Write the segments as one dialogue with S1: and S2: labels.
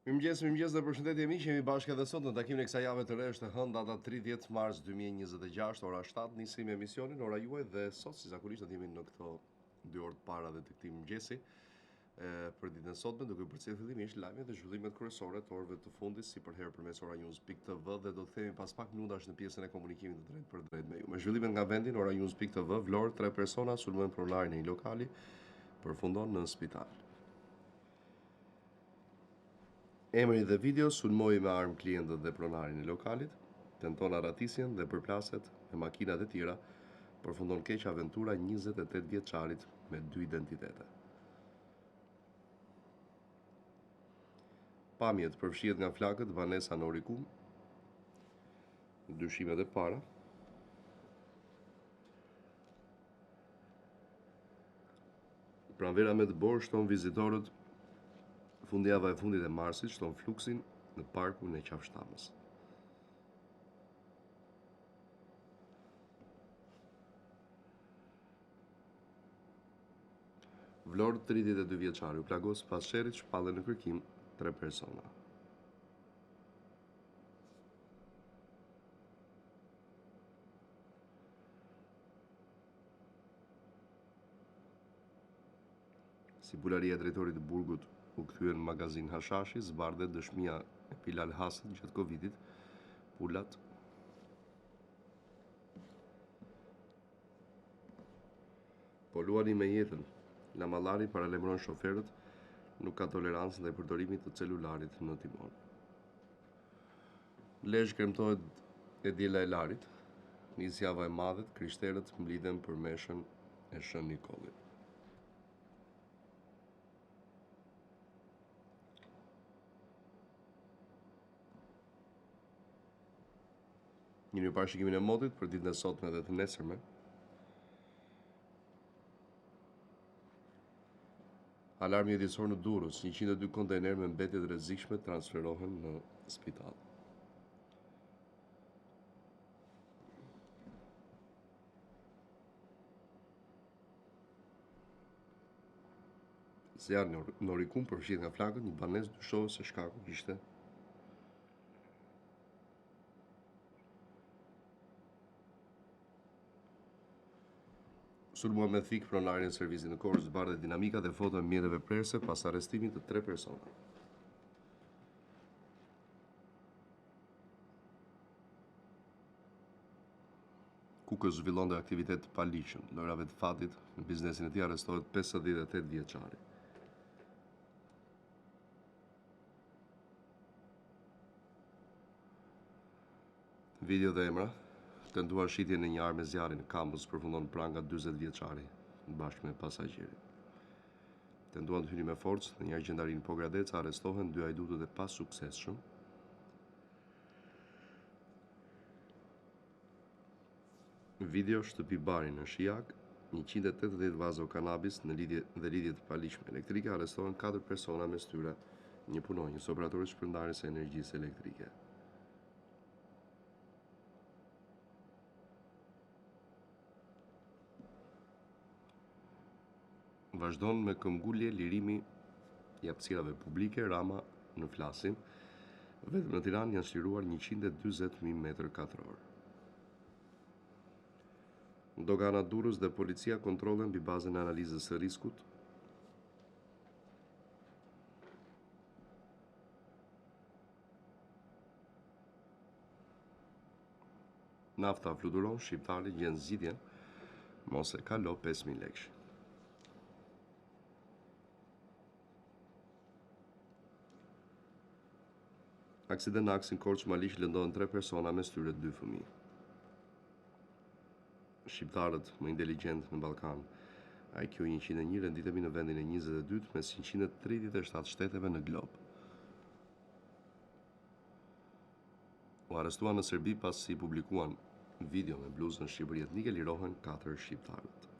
S1: Mirëmëngjes dhe përshëndetje miq, jemi bashkë edhe sot në takimin e kësaj jave të re, është hënë data 30 mars 2026, ora 7, nisim emisionin, ora juaj dhe sot si zakonisht do të jemi në këto 2 orë të para dhe të këtij mëngjesi. Për ditën e sotme duke përcjellë fillimisht lajmet dhe zhvillimet kryesore të orëve të fundit si për herë përmes oranews.tv dhe do të themi pas pak minutash në pjesën e komunikimit të drejt për drejt me ju. Me zhvillimet nga vendi në oranews.tv, Vlorë 3 persona sulmojnë pronarin e një lokali, përfundon në spital. Emri dhe video sulmoi me armë klientët dhe pronarin e lokalit, tenton arratisjen dhe përplaset me makinat e tjera, përfundon keq aventura 28 vjeçarit me 2 identitete. Pamjet përfshihet nga flakët Vanessa Norikum, dyshimet e para. Pranvera me të borë shton vizitorët. Fundjava e fundit e marsit shton fluksin në parkun e Qafshtamës. Vlorë 32 vjeçari u plagos pas sherrit shpallën në kërkim 3 persona. Si bularia e drejtorit të burgut u kthyen në magazin Hashashi, zbardhet dëshmia e Pilal Hasit gjatë Covidit, pulat. Po luani me jetën. Lamallari paralemron shoferët, nuk ka tolerancë ndaj përdorimit të celularit në timon. Lezhë kremtohet e diela e larit, nis java e madhet, krishterët mblidhen për meshën e Shën Nikollit. Një një parashikimin e motit për ditën e sotme dhe të nesërme. Alarm mjedisor në Durrës, 102 kontejner me mbetje të rrezikshme transferohen në spital. Zjarri Norikum përfshihet nga flakët, një banesë dyshohet se shkaku ishte sulmuar me thik pronarin e servisit në Korçë, zbardhet dinamika dhe foto e mjeteve prerëse pas arrestimit të 3 persona. Kukës zhvillonte aktivitet të paligjshëm, lojrave të fatit, në biznesin e tij arrestohet 58 vjeçari. Video dhe emra. Tentuar shitjen e një armë me zjarri në kampus, përfundon pranga 40 vjeçari bashkë me pasagjerin. Tentuan të hynin me forcë në një argjendari në Pogradec, arrestohen 2 hajdutët e pasuksesshëm. Video shtëpi bari në Shijak, 180 vazo kanabis në lidhje të paligjshme elektrike, arrestohen 4 persona mes tyre një punonjës, operatori shpërndarjes së energjisë elektrike. Vazhdon me këmbgulje lirimi i hapësirave publike, Rama në flasin. Vetëm në Tiranë janë shliruar 140.000 metër katror. Dogana Durrës dhe policia kontrollen mbi bazën e analizës së riskut. Nafta fluturon, shqiptari gjen zgjidhjen, mos e kalo 5.000 lekë. Aksident në aksin Korçë-Maliq, lëndohen 3 persona mes tyre 2 fëmijë. Shqiptarët më inteligjent në Ballkan, IQ 101, renditemi në vendin e 22 mes 137 shteteve në glob. U arrestuan në Serbi pasi publikuan video me bluzën Shqipëri etnike, lirohen 4 shqiptarët.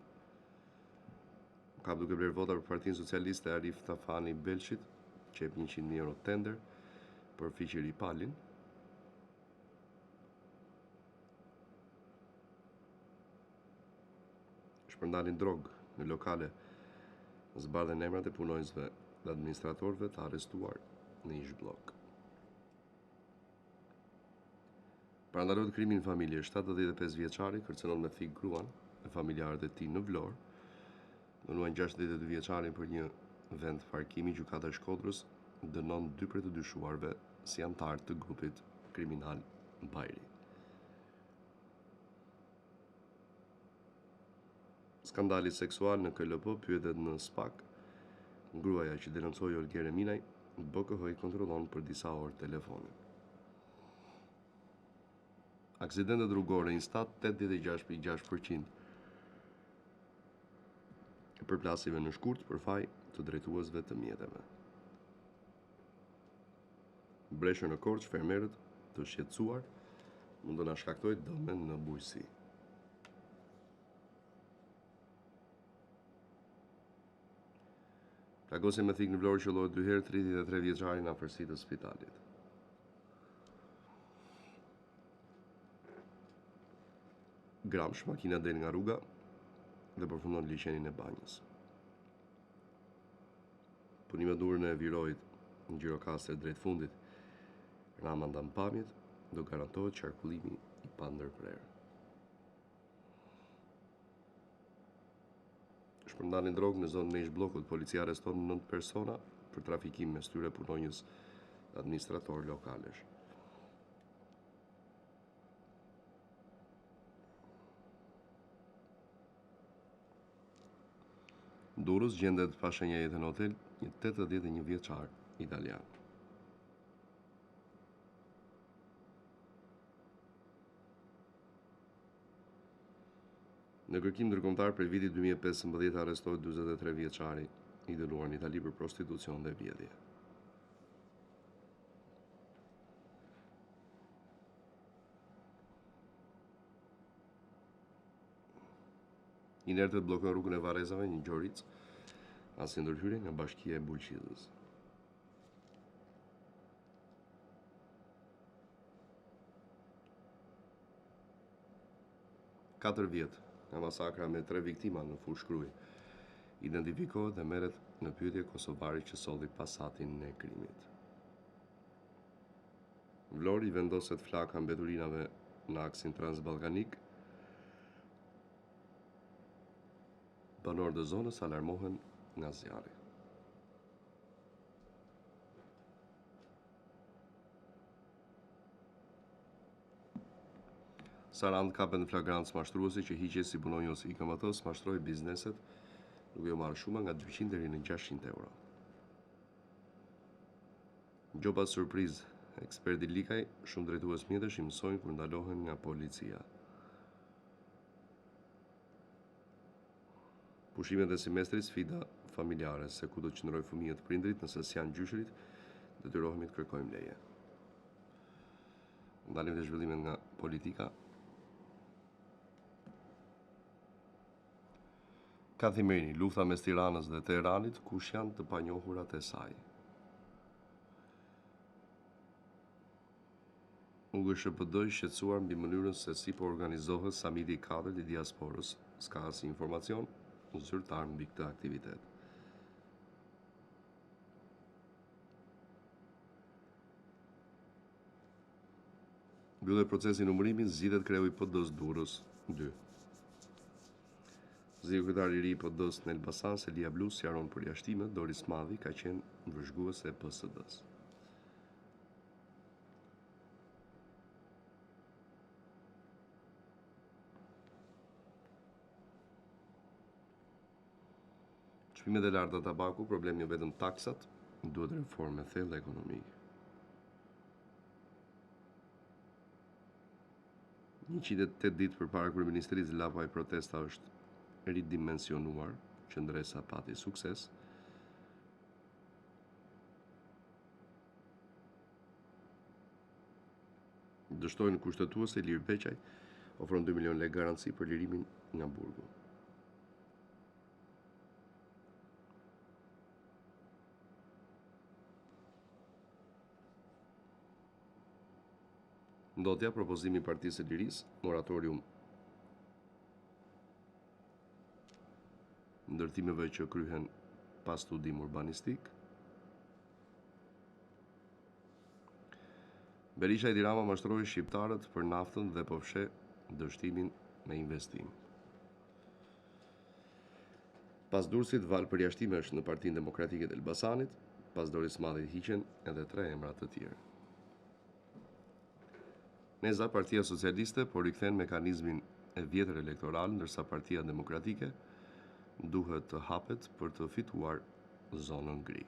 S1: Kap duke bler vota për Partinë Socialiste, Arif Tafani Belçit, qep 100.000 euro tender për fiqiri Palin. Shpërndalin drogë në lokale, zbardhen emrat e punonjësve dhe administratorëve të arrestuar në ish blok. Para ndalohet krimi në familje, 75 vjeçari kërcënon me thik gruan e familjarët e tij në Vlorë. Dënuan 62 vjeçarin për një vend parkimi. Gjykata e Shkodrës dënon 2 prej të dyshuarve si anëtar të grupit kriminal Bajri. Skandali seksual në KLP, pyetet në SPAK. Gruaja që denoncoi Olger Eminaj, BKH i kontrollon për disa orë telefonin. Aksidentet rrugore Instat 86.6% e përplasive në shkurt për faj të drejtuesve të mjeteve. Breshë në Korçë, fermerët të shqetësuar mund të na shkaktojë dëme në bujqësi. Plagosje me thik në Vlorë qellohet 2 herë 33 vjeçarin në afërsi të spitalit. Gramsh, makina del nga rruga dhe përfundon liçenin e banjës. Punime durën e Virojit në Gjirokastër drejt fundit. Rama ndan pamjet, do garantohet qarkullimi i pandërprer. Shpërndanin drogë në zonën e ish bllokut, policia arreston 9 persona për trafikim, mes tyre punonjës administrator lokalesh. Durrës gjendet pa shenja jetë në hotel një 81 vjeçar italian. Në kërkim ndërkombëtar për vitin 2015 arrestohet 43 vjeçari i dënuar në Itali për prostitucion dhe vjedhje. Inertët bllokojnë rrugën e Varrezave në Gjoric, asnjë ndërhyrje nga Bashkia e Bulqizës. Katër vjet nga masakra me 3 viktima në Fushkruj, identifikohet dhe merret në pyetje kosovari që solli pasatin e krimit. Vlori vendoset flaka mbeturinave në aksin transballkanik. Banorët e zonës alarmohen nga zjarri. Sarand kapet në flagrancë mashtruesi që hiqet si punonjës i KMT-s, mashtroi bizneset duke u marrë shuma nga 200 deri në 600 euro. Gjoba surprizë, eksperti Likaj, shumë drejtues mjetësh i mësojnë kur ndalohen nga policia. Pushimet e semestrit, sfida familjare, se ku do të qëndrojë fëmijët prindrit nëse s'janë gjyshrit, detyrohemi të kërkojmë leje. Ndalim të zhvillimet nga politika. Kathimerini, lufta mes Tiranës dhe Teheranit, kush janë të panjohurat e saj. UGSHPD i shqetësuar mbi mënyrën se si po organizohet samiti i 4 i diasporës, s'ka asnjë informacion zyrtar mbi këtë aktivitet. Mbyllet procesi numërimi, zgjidhet kreu i PD-s Durrës 2. Zyrtari i ri i PD-s në Elbasan, Selia Blu, sqaron përjashtimet. Doris Madhi ka qenë vëzhguese e PSD-s. Çmimet e larta të tabaku, problemi jo vetëm taksat, duhet reforme thellë ekonomike. 108 ditë përpara kryeministrisë, lapa e protesta është ridimensionuar, qendresa pati sukses. Dështojnë kushtetuese, Ilir Beqaj ofron 2 milion lekë garanci për lirimin nga burgu. Ndotja, propozimi i Partisë së Lirisë, moratorium ndërtimeve që kryhen pas studim urbanistik. Berisha Edi Rama mashtroi shqiptarët për naftën dhe po fsheh dështimin me investim. Pas Durrësit, val përjashtimesh në Partinë Demokratike të Elbasanit, pas Doris Madhit hiqen edhe 3 emra të tjerë. Neza, Partia Socialiste, po rikthen mekanizmin e vjetër elektoral, ndërsa Partia Demokratike duhet të hapet për të fituar zonën gri.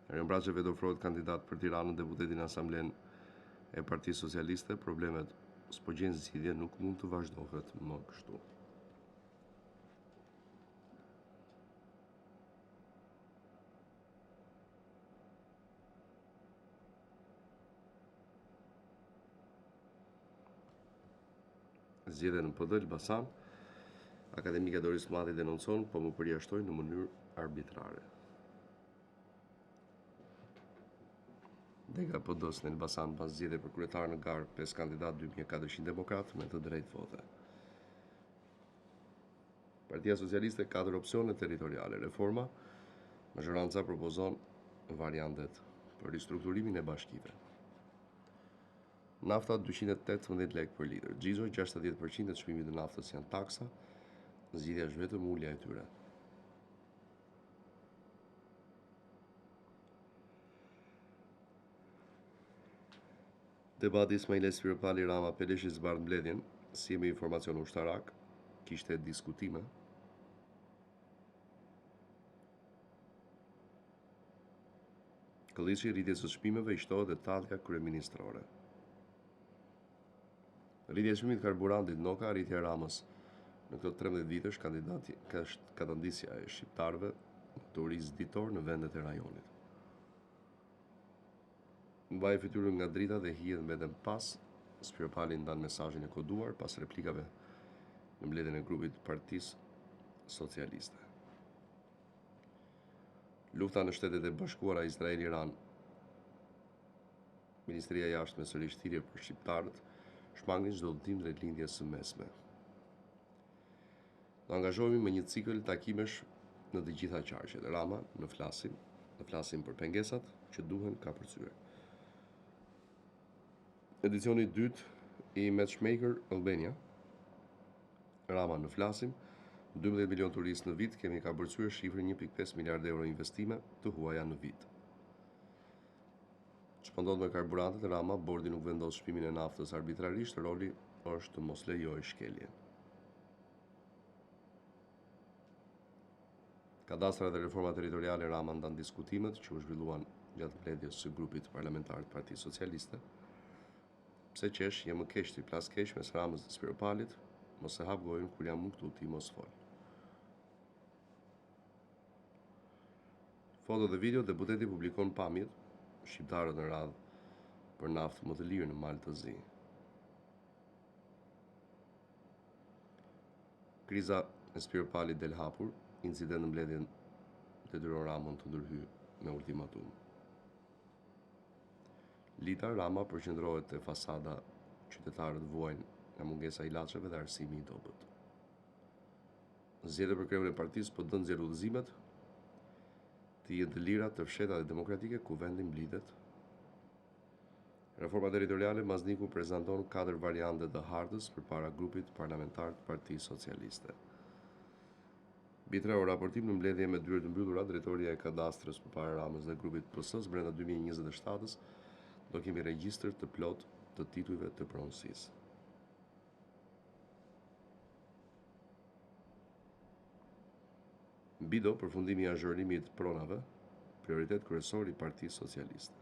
S1: Erion Braçe vetë ofrohet kandidat për Tiranën, deputeti në Asamblen e Partisë Socialiste, problemet s'po gjen zgjidhje, nuk mund të vazhdohet më kështu. Zgjedhje në PD Elbasan, akademika Doris Madhi denoncon, po më përjashtoi në mënyrë arbitrare. Dega PD-s në Elbasan pas zgjedhje për kryetar në garë 5 kandidat 2400 demokratë me të drejtë vote. Partia Socialiste 4 opsione territoriale, reforma, mazhoranca propozon variantet për ristrukturimin e bashkive. Nafta 218 lekë për litër. Xhizo 60% e çmimit të naftës janë taksa, zgjidhja është vetëm ulja e tyre. Debati Ismail Spiropali Rama Peleshi zbardh mbledhjen, si me informacion ushtarak, kishte diskutime. Këlliçi rritjes së çmimeve i shtohet detajja kryeministrore. Rritja e çmimit karburantit Noka, rritja e Ramës në këto 13 vitesh ka katandisja e shqiptarëve në turizm ditor në vendet e rajonit. Mbaj fytyrën nga drita dhe hihet mbeten pas, Spiropali ndan mesazhin e koduar pas replikave në mbledhjen e grupit të Partisë Socialiste. Lufta në Shtetet e Bashkuara Izrael-Iran. Ministria e Jashtme sërish thirrje për shqiptarët, shmangin çdo udhëtim drejt lindjes së mesme. Do angazhohemi me një cikël takimesh në të gjitha qarqet. Rama në flasim për pengesat që duhen kapërcyer. Edicioni 2 i Matchmaker Albania. Rama në flasim, 12 milion turistë në vit, kemi kapërcyer shifrën 1.5 miliard euro investime të huaja në vit. Ç'po ndodh me karburantet, Rama, bordi nuk vendos çmimin e naftës arbitrarisht, roli është të mos lejojë shkeljen. Kadastra dhe reforma territoriale, Rama ndan diskutimet që u zhvilluan gjatë mbledhjes së grupit parlamentar të Partisë Socialiste. Pse qesh, jam më keq ti plas keq mes Ramës dhe Spiropalit, mos e hap gojën kur jam këtu ti mos fol. Foto dhe video, deputeti publikon pamjet, shqiptarët në radhë për naftë më të lirë në Mal të Zi. Kriza e Spiropalit del hapur, incident në mbledhjen detyron Ramën të ndërhyjë me ultimatum. Lita Rama përqendrohet te fasada, qytetarët vuajnë nga mungesa e ilaçeve dhe arsimi i dobët. Zgjedhje për kreun e partisë po dën nxjerr udhëzimet të jenë të lira, të fshehta dhe demokratike ku vendi mblidhet. Reforma territoriale, Mazniku prezanton 4 variante të hartës përpara grupit parlamentar të Partisë Socialiste. Bitreu raportim në mbledhje me dyert të mbyllura, drejtoria e kadastrës përpara Ramës dhe grupit PS-s brenda 2027-s do kemi regjistër të plot të titujve të pronësisë. Bido, përfundimi i azhërimit pronave, prioritet kryesor i Partisë Socialiste.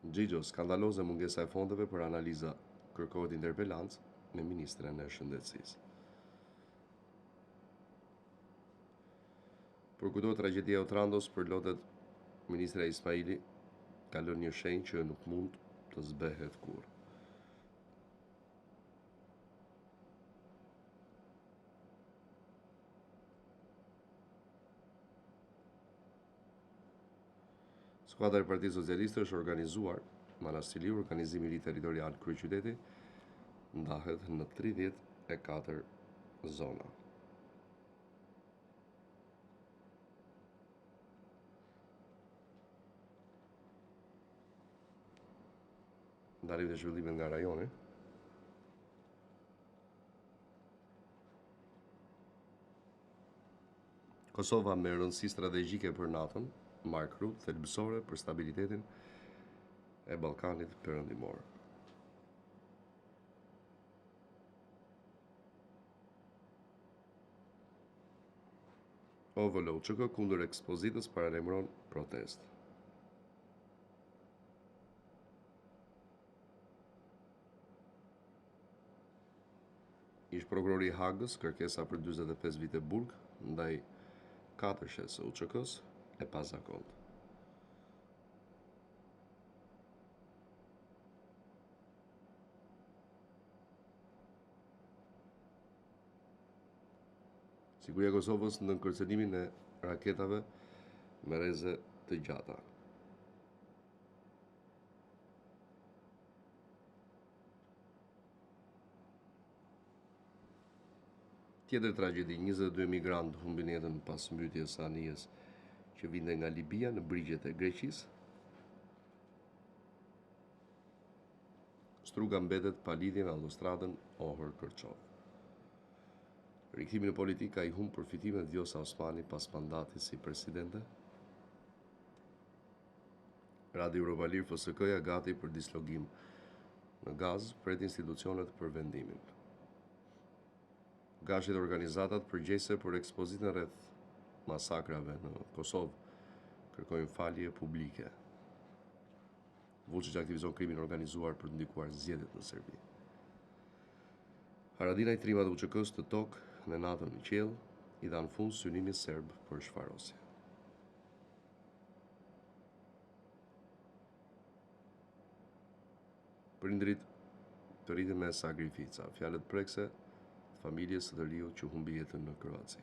S1: Xhixho, skandaloze mungesa e fondeve për analiza, kërkohet interpelancë me ministren e Shëndetësisë. Për kudo tragjedia Otrandos përlotet ministra Ismaili ka lënë një shenjë që nuk mund të zbehet kurrë. Skuadra e Partisë Socialiste është organizuar, Manastili, organizimi i ri territorial kryeqyteti, ndahet në 34 zona. Ndalim të zhvillimet nga rajoni. Kosova me rëndësi strategjike për NATO-n, Mark Rutte, thelbësore për stabilitetin e Ballkanit Perëndimor. OVLOÇK kundër ekspozitës paralajmëron protestë. Ish prokurori i Hagës kërkesa për 45 vite burg ndaj 4 së UÇK-s e pazakontë. Siguria e Kosovës në kërcënimin e raketave me rreze të gjata. Tjetër tragjedi, 22 migrantë humbin jetën pas mbytyjes së anijes që vinte nga Libia në brigjet e Greqisë. Struga mbetet pa lidhje me autostradën Ohër-Kërçov. Rikthimi në politikë ka i humb përfitimet Vjosa Osmani pas mandatit si presidente. Radi Eurovalir FSK-ja gati për dislogim në Gaz, pret institucionet për vendimin. Gashit organizatat përgjegjëse për ekspozitën rreth masakrave në Kosovë kërkojnë falje publike. Vučić aktivizon krimin organizuar për të ndikuar zgjedhjet në Serbi. Haradinaj trimat UÇK-s të tokë në natën në qiell i dhanë fund synimit serb për shfarosje. Prindrit të rritën me sakrifica, fjalët prekse të familjes së të riut që humbi jetën në Kroaci.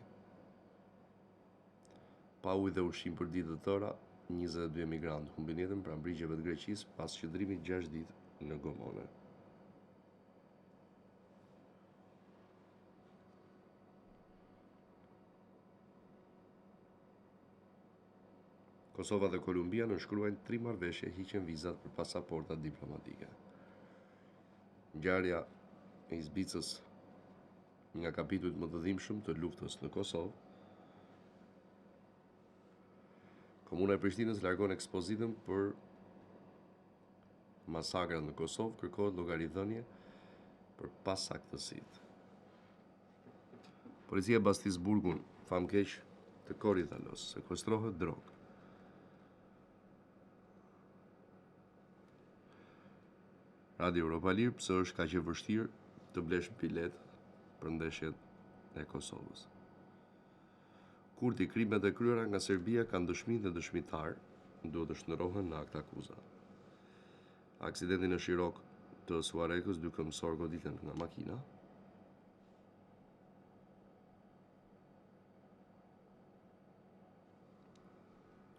S1: Pa ujë dhe ushqim për ditë të tëra, 22 emigrantë humbin jetën pranë brigjeve të Greqisë pas qëndrimit 6 ditë në Gomone. Kosova dhe Kolumbia nënshkruajnë 3 marrëveshje hiqen vizat për pasaportat diplomatike. Ngjarja e Izbicës nga kapitujt më të dhimbshëm të luftës në Kosovë. Komuna e Prishtinës largon ekspozitën për masakrat në Kosovë, kërkohet llogaridhënie për pasaktësitë. Policia e Bastisburgun, famkeq të Korydallos, sekuestrohet drogë. Radio Eurovalir, pse është kaq e vështirë të blesh bilet për ndeshjet e Kosovës. Kurti, krimet e kryera nga Serbia kanë dëshmi dhe dëshmitar, duhet të shndërrohen në akt akuza. Aksidenti në Shirok të Suarekës, 2 këmbësor goditen nga makina.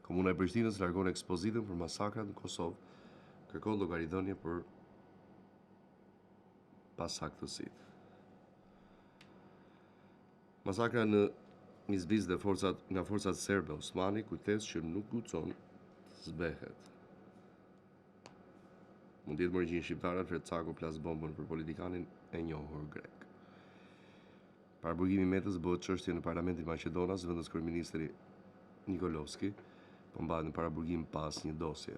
S1: Komuna e Prishtinës largon ekspozitën për masakrat në Kosovë, kërkon llogaridhënie për pasaktësitë. Masakra në Izbic dhe nga forcat serbe Osmani kujtes që nuk guxon të zbehet. Mund të jetë më regjin shqiptarët Fred plas bombën për politikanin e njohur grek. Paraburgimi i Metës bëhet çështje në Parlamentin Maqedonas, vendos kryeministri Nikolovski po mbahet në paraburgim pas një dosje.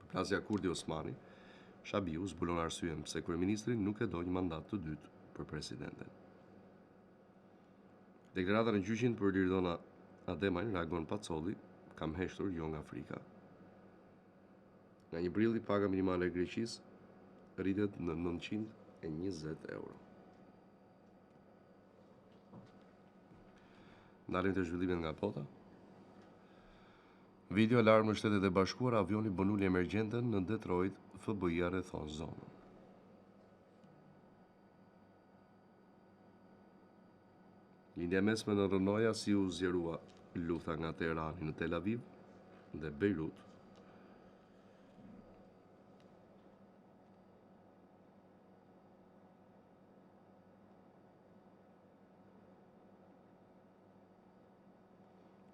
S1: Përplasja Kurdi Osmani, Shabiu zbulon arsyen pse kryeministri nuk e do një mandat të dytë për presidenten. Deklarata në gjyqin për Lirdona Ademajn reagon Pacolli, kam heshtur jo nga Afrika. Nga 1 prilli paga minimale e Greqisë rritet në 920 euro. Ndalim të zhvillimet nga bota. Video alarm në Shtetet e Bashkuara, avioni bën ulje emergjente në Detroit, FBI-ja rrethon zonën. Lindja mesme në Rënoja si u zgjerua lufta nga Teherani në Tel Aviv dhe Beirut.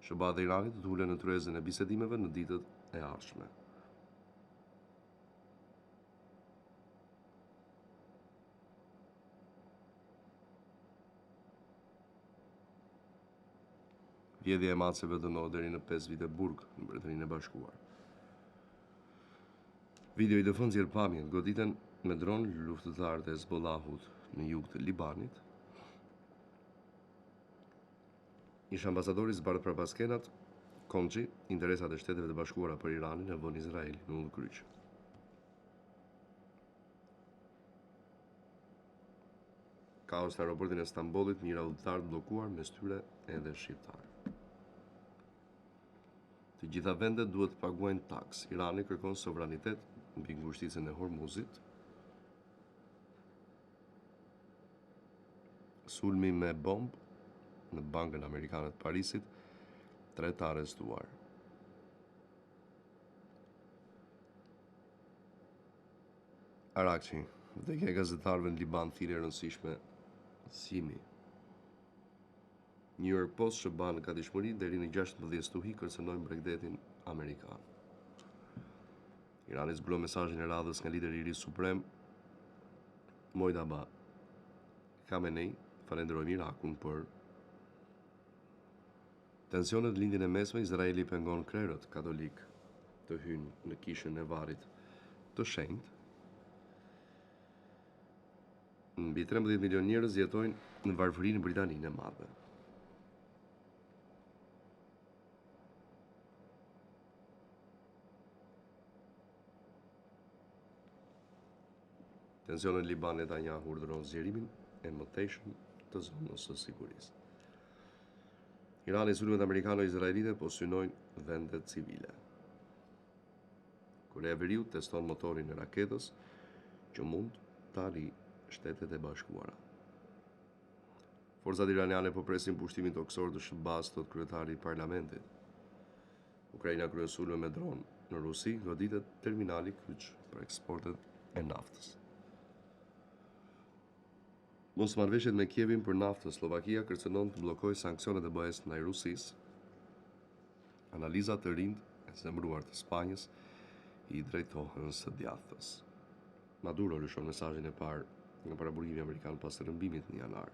S1: SBA dhe Irani do të ulen në tryezën e bisedimeve në ditët e ardhshme. Vjedhja e maceve dënohet deri në 5 vite burg në Mbretërinë e Bashkuar. Video i dëfon nxjerr pamjen goditen me dron luftëtarët e Hezbollahut në jug të Libanit. Ish ambasadori zbardh për paskenat, Konxhi, interesat e Shteteve të Bashkuara për Iranin e vën Izraelin në udhkryq. Kaos në aeroportin e Stambollit, mijëra udhëtar bllokuar, mes tyre edhe shqiptar. Të gjitha vendet duhet të paguajnë taks. Irani kërkon sovranitet mbi ngushticën e Hormuzit. Sulmi me bombë në Bankën Amerikane të Parisit, 3 të arrestuar. Arakçi, vdekja e gazetarëve në Liban thirrje e rëndësishme Simi. New York Post shëban ka dishmëri deri në 16 stuhi kërcënojnë Bregdetin amerikan. Irani zbulon mesazhin e radhës nga lideri i ri suprem Mojtaba Khamenei, falenderojmë Irakun për tensionet lindjen e mesme. Izraeli pengon krerët katolik të hynë në kishën e varrit të shenjtë. Mbi 13 milion njerëz jetojnë në varfëri në Britaninë e Madhe. Tensionet në Liban, Netanyahu urdhëron zgjerimin e mëtejshëm të zonës së sigurisë. Irani sulmet amerikano-izraelite po synojnë vende civile. Korea e Veriut teston motorin e raketës që mund të arrijë Shtetet e Bashkuara. Forcat iraniane po presin pushtimin toksor të SBA-s, thot kryetari i parlamentit. Ukraina kryen sulme me dron në Rusi, goditet terminali kyç për eksportet e naftës. Mosmarrëveshjet me Kievin për naftë, Slovakia kërcënon të bllokojë sanksionet e BE-s ndaj Rusisë. Analiza të rinj e zemëruar të Spanjës i drejtohen së djathtas. Maduro lëshon mesazhin e parë nga paraburgimi amerikan pas rrëmbimit në janar.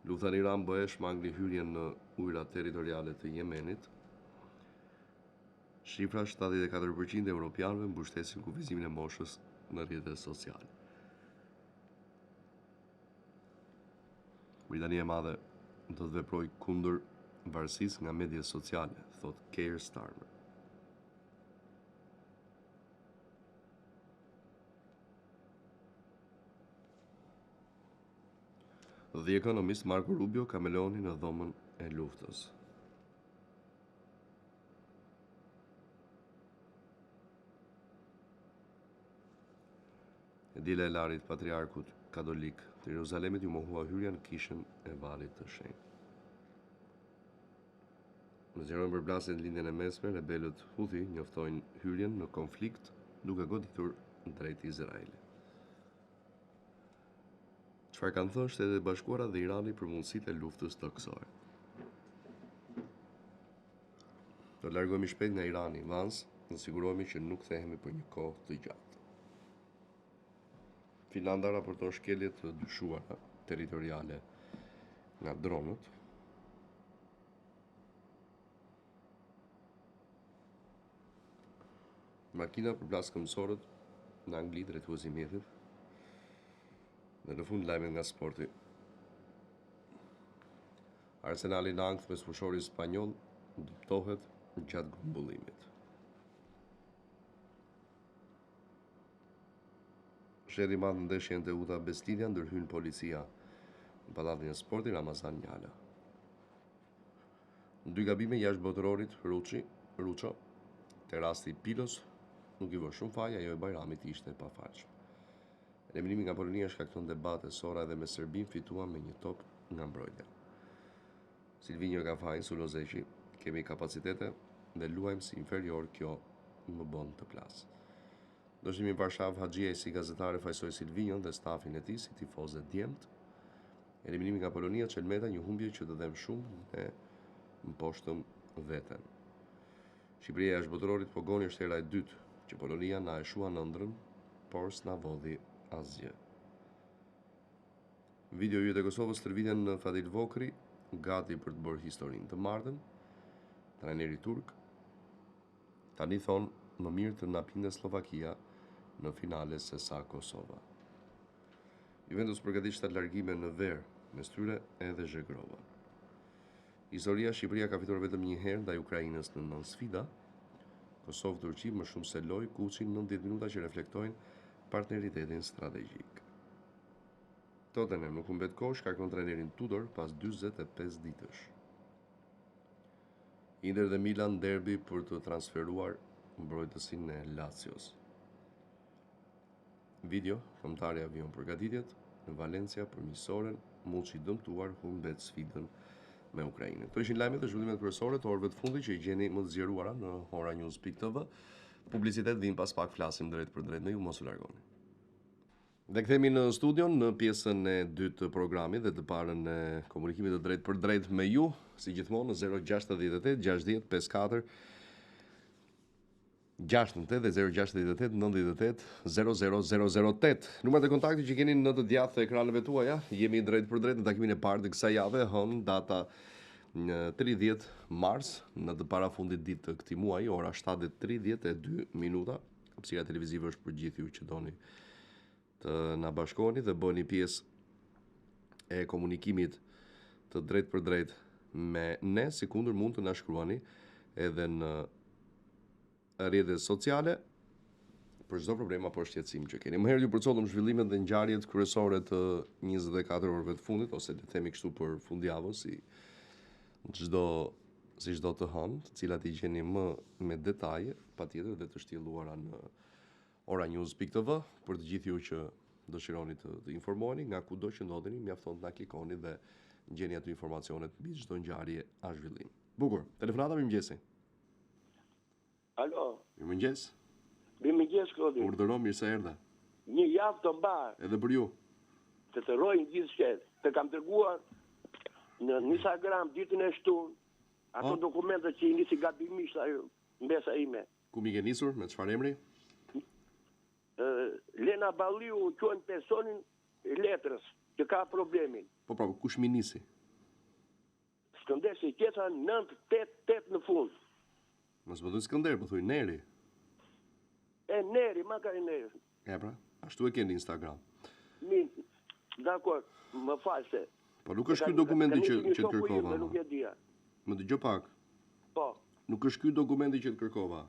S1: Lufta në Iran BE shmangli hyrjen në ujërat territoriale të Yemenit. Shifra 74% e europianëve mbështesin kufizimin e moshës në rrjetet sociale. Britania e Madhe do të veprojë kundër varësisë nga mediat sociale, thot Keir Starmer. The Economist, Marco Rubio ka Meloni në dhomën e luftës. Dila e larit patriarkut katolik të Jeruzalemit ju mohua hyrja në kishën e varrit të shenjtë. Në zgjerojnë përblasjen në lindjen e mesme, rebelët Houthi njoftojnë hyrjen në konflikt duke goditur drejt Izraelit. Çfarë kanë thënë Shtetet e Bashkuara dhe Irani për mundësitë e luftës toksore? Do të largohemi shpejt nga Irani, Vance, dhe sigurohemi që nuk kthehemi për një kohë të gjatë. Finlanda raporton shkelje të dyshuara territoriale nga dronët. Makina përplas këmbësorët në Angli drejtuesi mjetit. Dhe në fund lajmet nga sporti. Arsenali në ankth me fushori spanjoll duptohet gjatë grumbullimit. Sheri madh në ndeshjen të Uta Bestilia ndërhyn policia në pallatin e sportit Ramazan Njala. Në 2 gabime jashtë botërorit Ruço, te rasti Pilos nuk i vë shumë faj, ajo e Bajramit ishte pafaqshme. Eliminimi nga Polonia shkakton debate, Sora edhe me Serbin fituan me 1 top nga mbrojtja. Silvinjo ka fajin, Sulozeqi, kemi kapacitete dhe luajmë si inferior, kjo më bën të plas. Dëshimi Varshav Haxhia si gazetare fajsoi Silvinjon dhe stafin e tij si tifozë djemt Eliminimi nga Polonia, Çelmeta, një humbje që të dhem shumë, ne mposhtëm veten. Shqipëria është botërorit, po goni është hera e dytë që Polonia na e shua në ëndrrën, por s'na vodhi asgjë. Video yjet e Kosovës stërviten në Fadil Vokri, gati për të bërë historinë të martën. Trajneri turk tani thonë më mirë të na pinte Slovakia në finale se sa Kosova. Juventus përgatit 7 largime në ver, mes tyre edhe Zhegrova. Historia, Shqipëria ka fituar vetëm një herë ndaj Ukrainës në 9 sfida. Kosovë-Turqi më shumë se loj kuçin 90 minuta që reflektojnë partneritetin strategjik. Tottenham nuk humbet kohë shkakton trajnerin Tudor pas 45 ditësh. Inter dhe Milan derbi për të transferuar mbrojtësin e Lazios. Video, kombëtari avion përgatitjet në Valencia për miqësoren, Muçi dëmtuar humbet sfidën me Ukrainën. Këto ishin lajmet e zhvillimeve kryesore të orëve të fundit që i gjeni më të zgjeruara në horanews.tv. Publicitet vin pas pak, flasim drejt për drejt, ne ju mos u largoni. Dhe kthehemi në studion në pjesën e dytë të programit dhe të parën e komunikimit të drejt për drejt me ju, si gjithmonë në 068 60 54 68 dhe 068 98 00008. Numrat e kontaktit që keni në të djathtë të ekranëve tuaja. Jemi drejt për drejt në takimin e parë të kësaj jave, hënë data 30 mars, në të parafundit ditë të këtij muaji, ora 7:32 minuta. Hapësira televizive është për gjithë ju që doni të na bashkoheni dhe bëni pjesë e komunikimit të drejt për drejt me ne, sikundër mund të na shkruani edhe në rrjetet sociale për çdo problem apo shqetësim që keni. Më herë ju përcollëm zhvillimet dhe ngjarjet kryesore të 24 orëve të fundit, ose le të themi kështu për fundjavën, si çdo të hënë, të cilat i gjeni më me detaje, patjetër dhe të shtjelluara në oranews.tv për të gjithë ju që dëshironi të informoheni nga kudo që ndodheni, mjafton të na klikoni dhe gjeni aty informacionet mbi çdo ngjarje a zhvillim. Bukur, telefonata, mirëmëngjesi.
S2: Alo.
S1: Mirëmëngjes.
S2: Mirëmëngjes, Klodi.
S1: Urdhëro, mirë se erdha.
S2: Një javë të mbar.
S1: Edhe për ju.
S2: Të rrojnë gjithë shtet. Të kam dërguar në Instagram ditën e shtunë ato dokumente që i nisi gabimisht ajo mbesa ime.
S1: Ku mi ke nisur, me çfarë emri?
S2: Lena Balliu quhen personin letrës që ka problemin.
S1: Po, kush mi nisi?
S2: Skëndersi qeta 988 në fund.
S1: Mos më thuaj Skënder, po thuaj Neri.
S2: Neri, ma ka Neri.
S1: Pra, ashtu e keni Instagram.
S2: Dakor, më false.
S1: Po nuk është ky dokumenti që të kërkova.
S2: Nuk e dia.
S1: Më dëgjoj pak.
S2: Po.
S1: Nuk është ky dokumenti që të kërkova.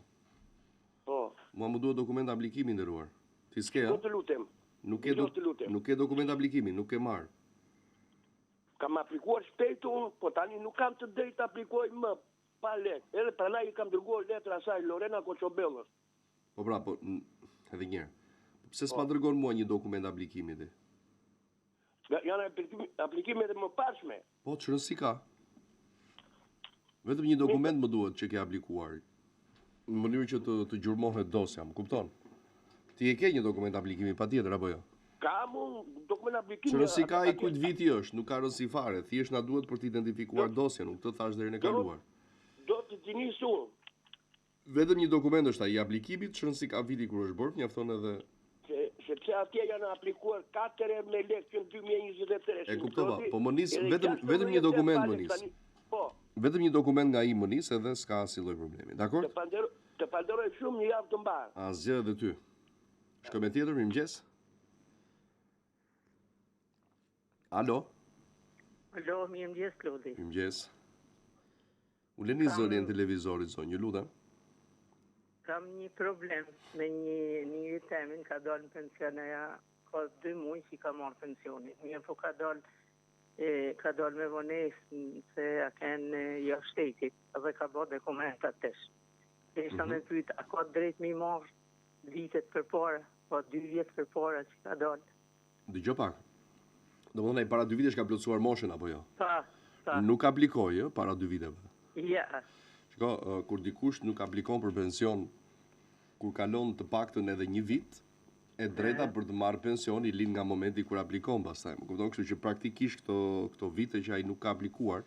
S2: Po.
S1: Mua më duhet dokument aplikimi nderuar. Ti s'ke?
S2: Do të lutem.
S1: Nuk ke dokument aplikimi, nuk e marr.
S2: Kam aplikuar shpejt unë, po tani nuk kam të drejtë të aplikoj më pa lek. Edhe pranaj i kam dërguar letra asaj Lorena Koçobellës.
S1: Po edhe një herë. Pse s'ma dërgon mua një dokument aplikimi ti?
S2: Janë aplikimet e mëparshme.
S1: Po, çfarë si ka? Vetëm një dokument më duhet që ke aplikuar. Në mënyrë që të gjurmohet dosja, më kupton? Ti e ke një dokument aplikimi patjetër apo jo?
S2: Kam unë dokument aplikimi.
S1: Çfarë si ka i kujt viti është, nuk ka rëndësi fare, thjesht na duhet për të identifikuar dosjen, nuk të thash deri në kaluar.
S2: Do të tinis unë.
S1: Vetëm një dokument është ai i aplikimit, çfarë si ka viti kur është bërë, mjafton edhe
S2: sepse atje janë aplikuar 4 me lekë në 2023.
S1: E kuptova, po më nis vetëm një dokument më nis.
S2: Po.
S1: Vetëm një dokument nga ai më nis edhe s'ka asnjë lloj problemi. Dakor?
S2: Të falenderoj shumë, një javë të mbar.
S1: Asgjë edhe ty. Shkoj me tjetër, mirëmëngjes. Alo.
S3: Alo, mirëmëngjes, Klodi.
S1: Mirëmëngjes. Uleni zërin televizorit, zonjë, ju lutem.
S3: Kam një problem me një temin, ka dalë në pensioneja, ka 2 muaj që ka marrë pensionit. Mirë po ka dalë me vonesë se a kënë jo shtetit, dhe ka bërë dokumentat tesh. E isha me pyet, a ka drejt me i marrë vitet për para, po 2 vjetë për para që ka dalë.
S1: Dëgjoj pak. Domethënë ai para 2 vitesh ka plotësuar moshën apo jo?
S3: Pa.
S1: Nuk aplikoi para 2 viteve.
S3: Ja.
S1: Shiko, kur dikush nuk aplikon për pension kur kalon të paktën edhe 1 vit, e drejta për të marrë pension i lind nga momenti kur aplikon pastaj. Më kupton, kështu që praktikisht këto vite që ai nuk ka aplikuar,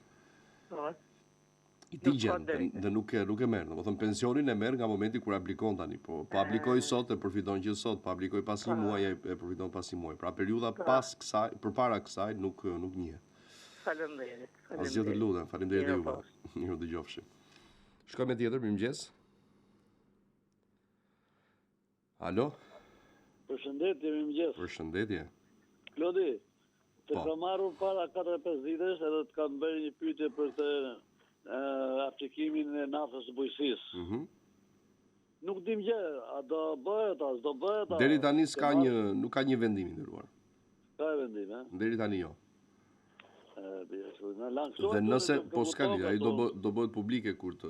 S1: i tigjen dhe nuk e merr. Domethënë pensionin e merr nga momenti kur aplikon tani, po aplikoi sot e përfiton që sot, po aplikoi pas një muaji e përfiton pas një muaji. Pra periudha pas kësaj, përpara kësaj nuk njihet.
S3: Faleminderit.
S1: Asgjë të lutem, faleminderit juve. Ju dëgjofshi. Shkoj me tjetër, mirëmëngjes. Alo?
S4: Përshëndetje, mirëmëngjes.
S1: Përshëndetje.
S4: Klodi, të kam marrur para 4-5 ditësh edhe të kam bërë një pyetje për të aplikimin e naftës së bujqësisë. Nuk dim gjë, a do bëhet, a s'do bëhet.
S1: Deri tani nuk ka një vendim i ndëruar.
S4: Ka vendim, ha?
S1: Deri tani jo.
S4: Dhe
S1: nëse po s'ka lidhje, ai do bëhet publike kur të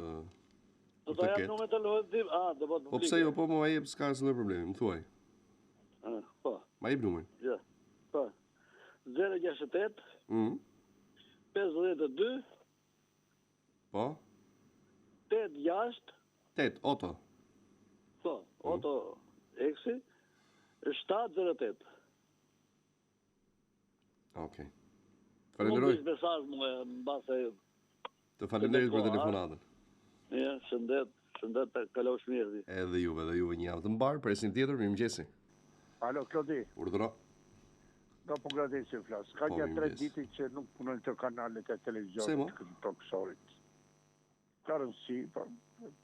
S4: do të jap numrin e telefonit tim. Do bëhet publike.
S1: Po pse jo, po më jep, s'ka asnjë problem, më thuaj.
S4: Po.
S1: Ma jep numrin.
S4: Ja. Po. 068 52
S1: Po?
S4: 86
S1: 8, Oto.
S4: Po, Oto Exi 708.
S1: Okej. Falenderoj.
S4: Nuk mesazh më mbase.
S1: Të falenderit për telefonatën.
S4: Ja, shëndet, kalosh mirë.
S1: Edhe juve një javë të mbar, presim tjetër, mirëmëngjesi.
S5: Alo, Klodi.
S1: Urdhëro.
S5: Do po gradej që flas. Ka një 3 ditë që nuk punojnë të kanalet e televizionit të talkshowit. Ka rëndësi,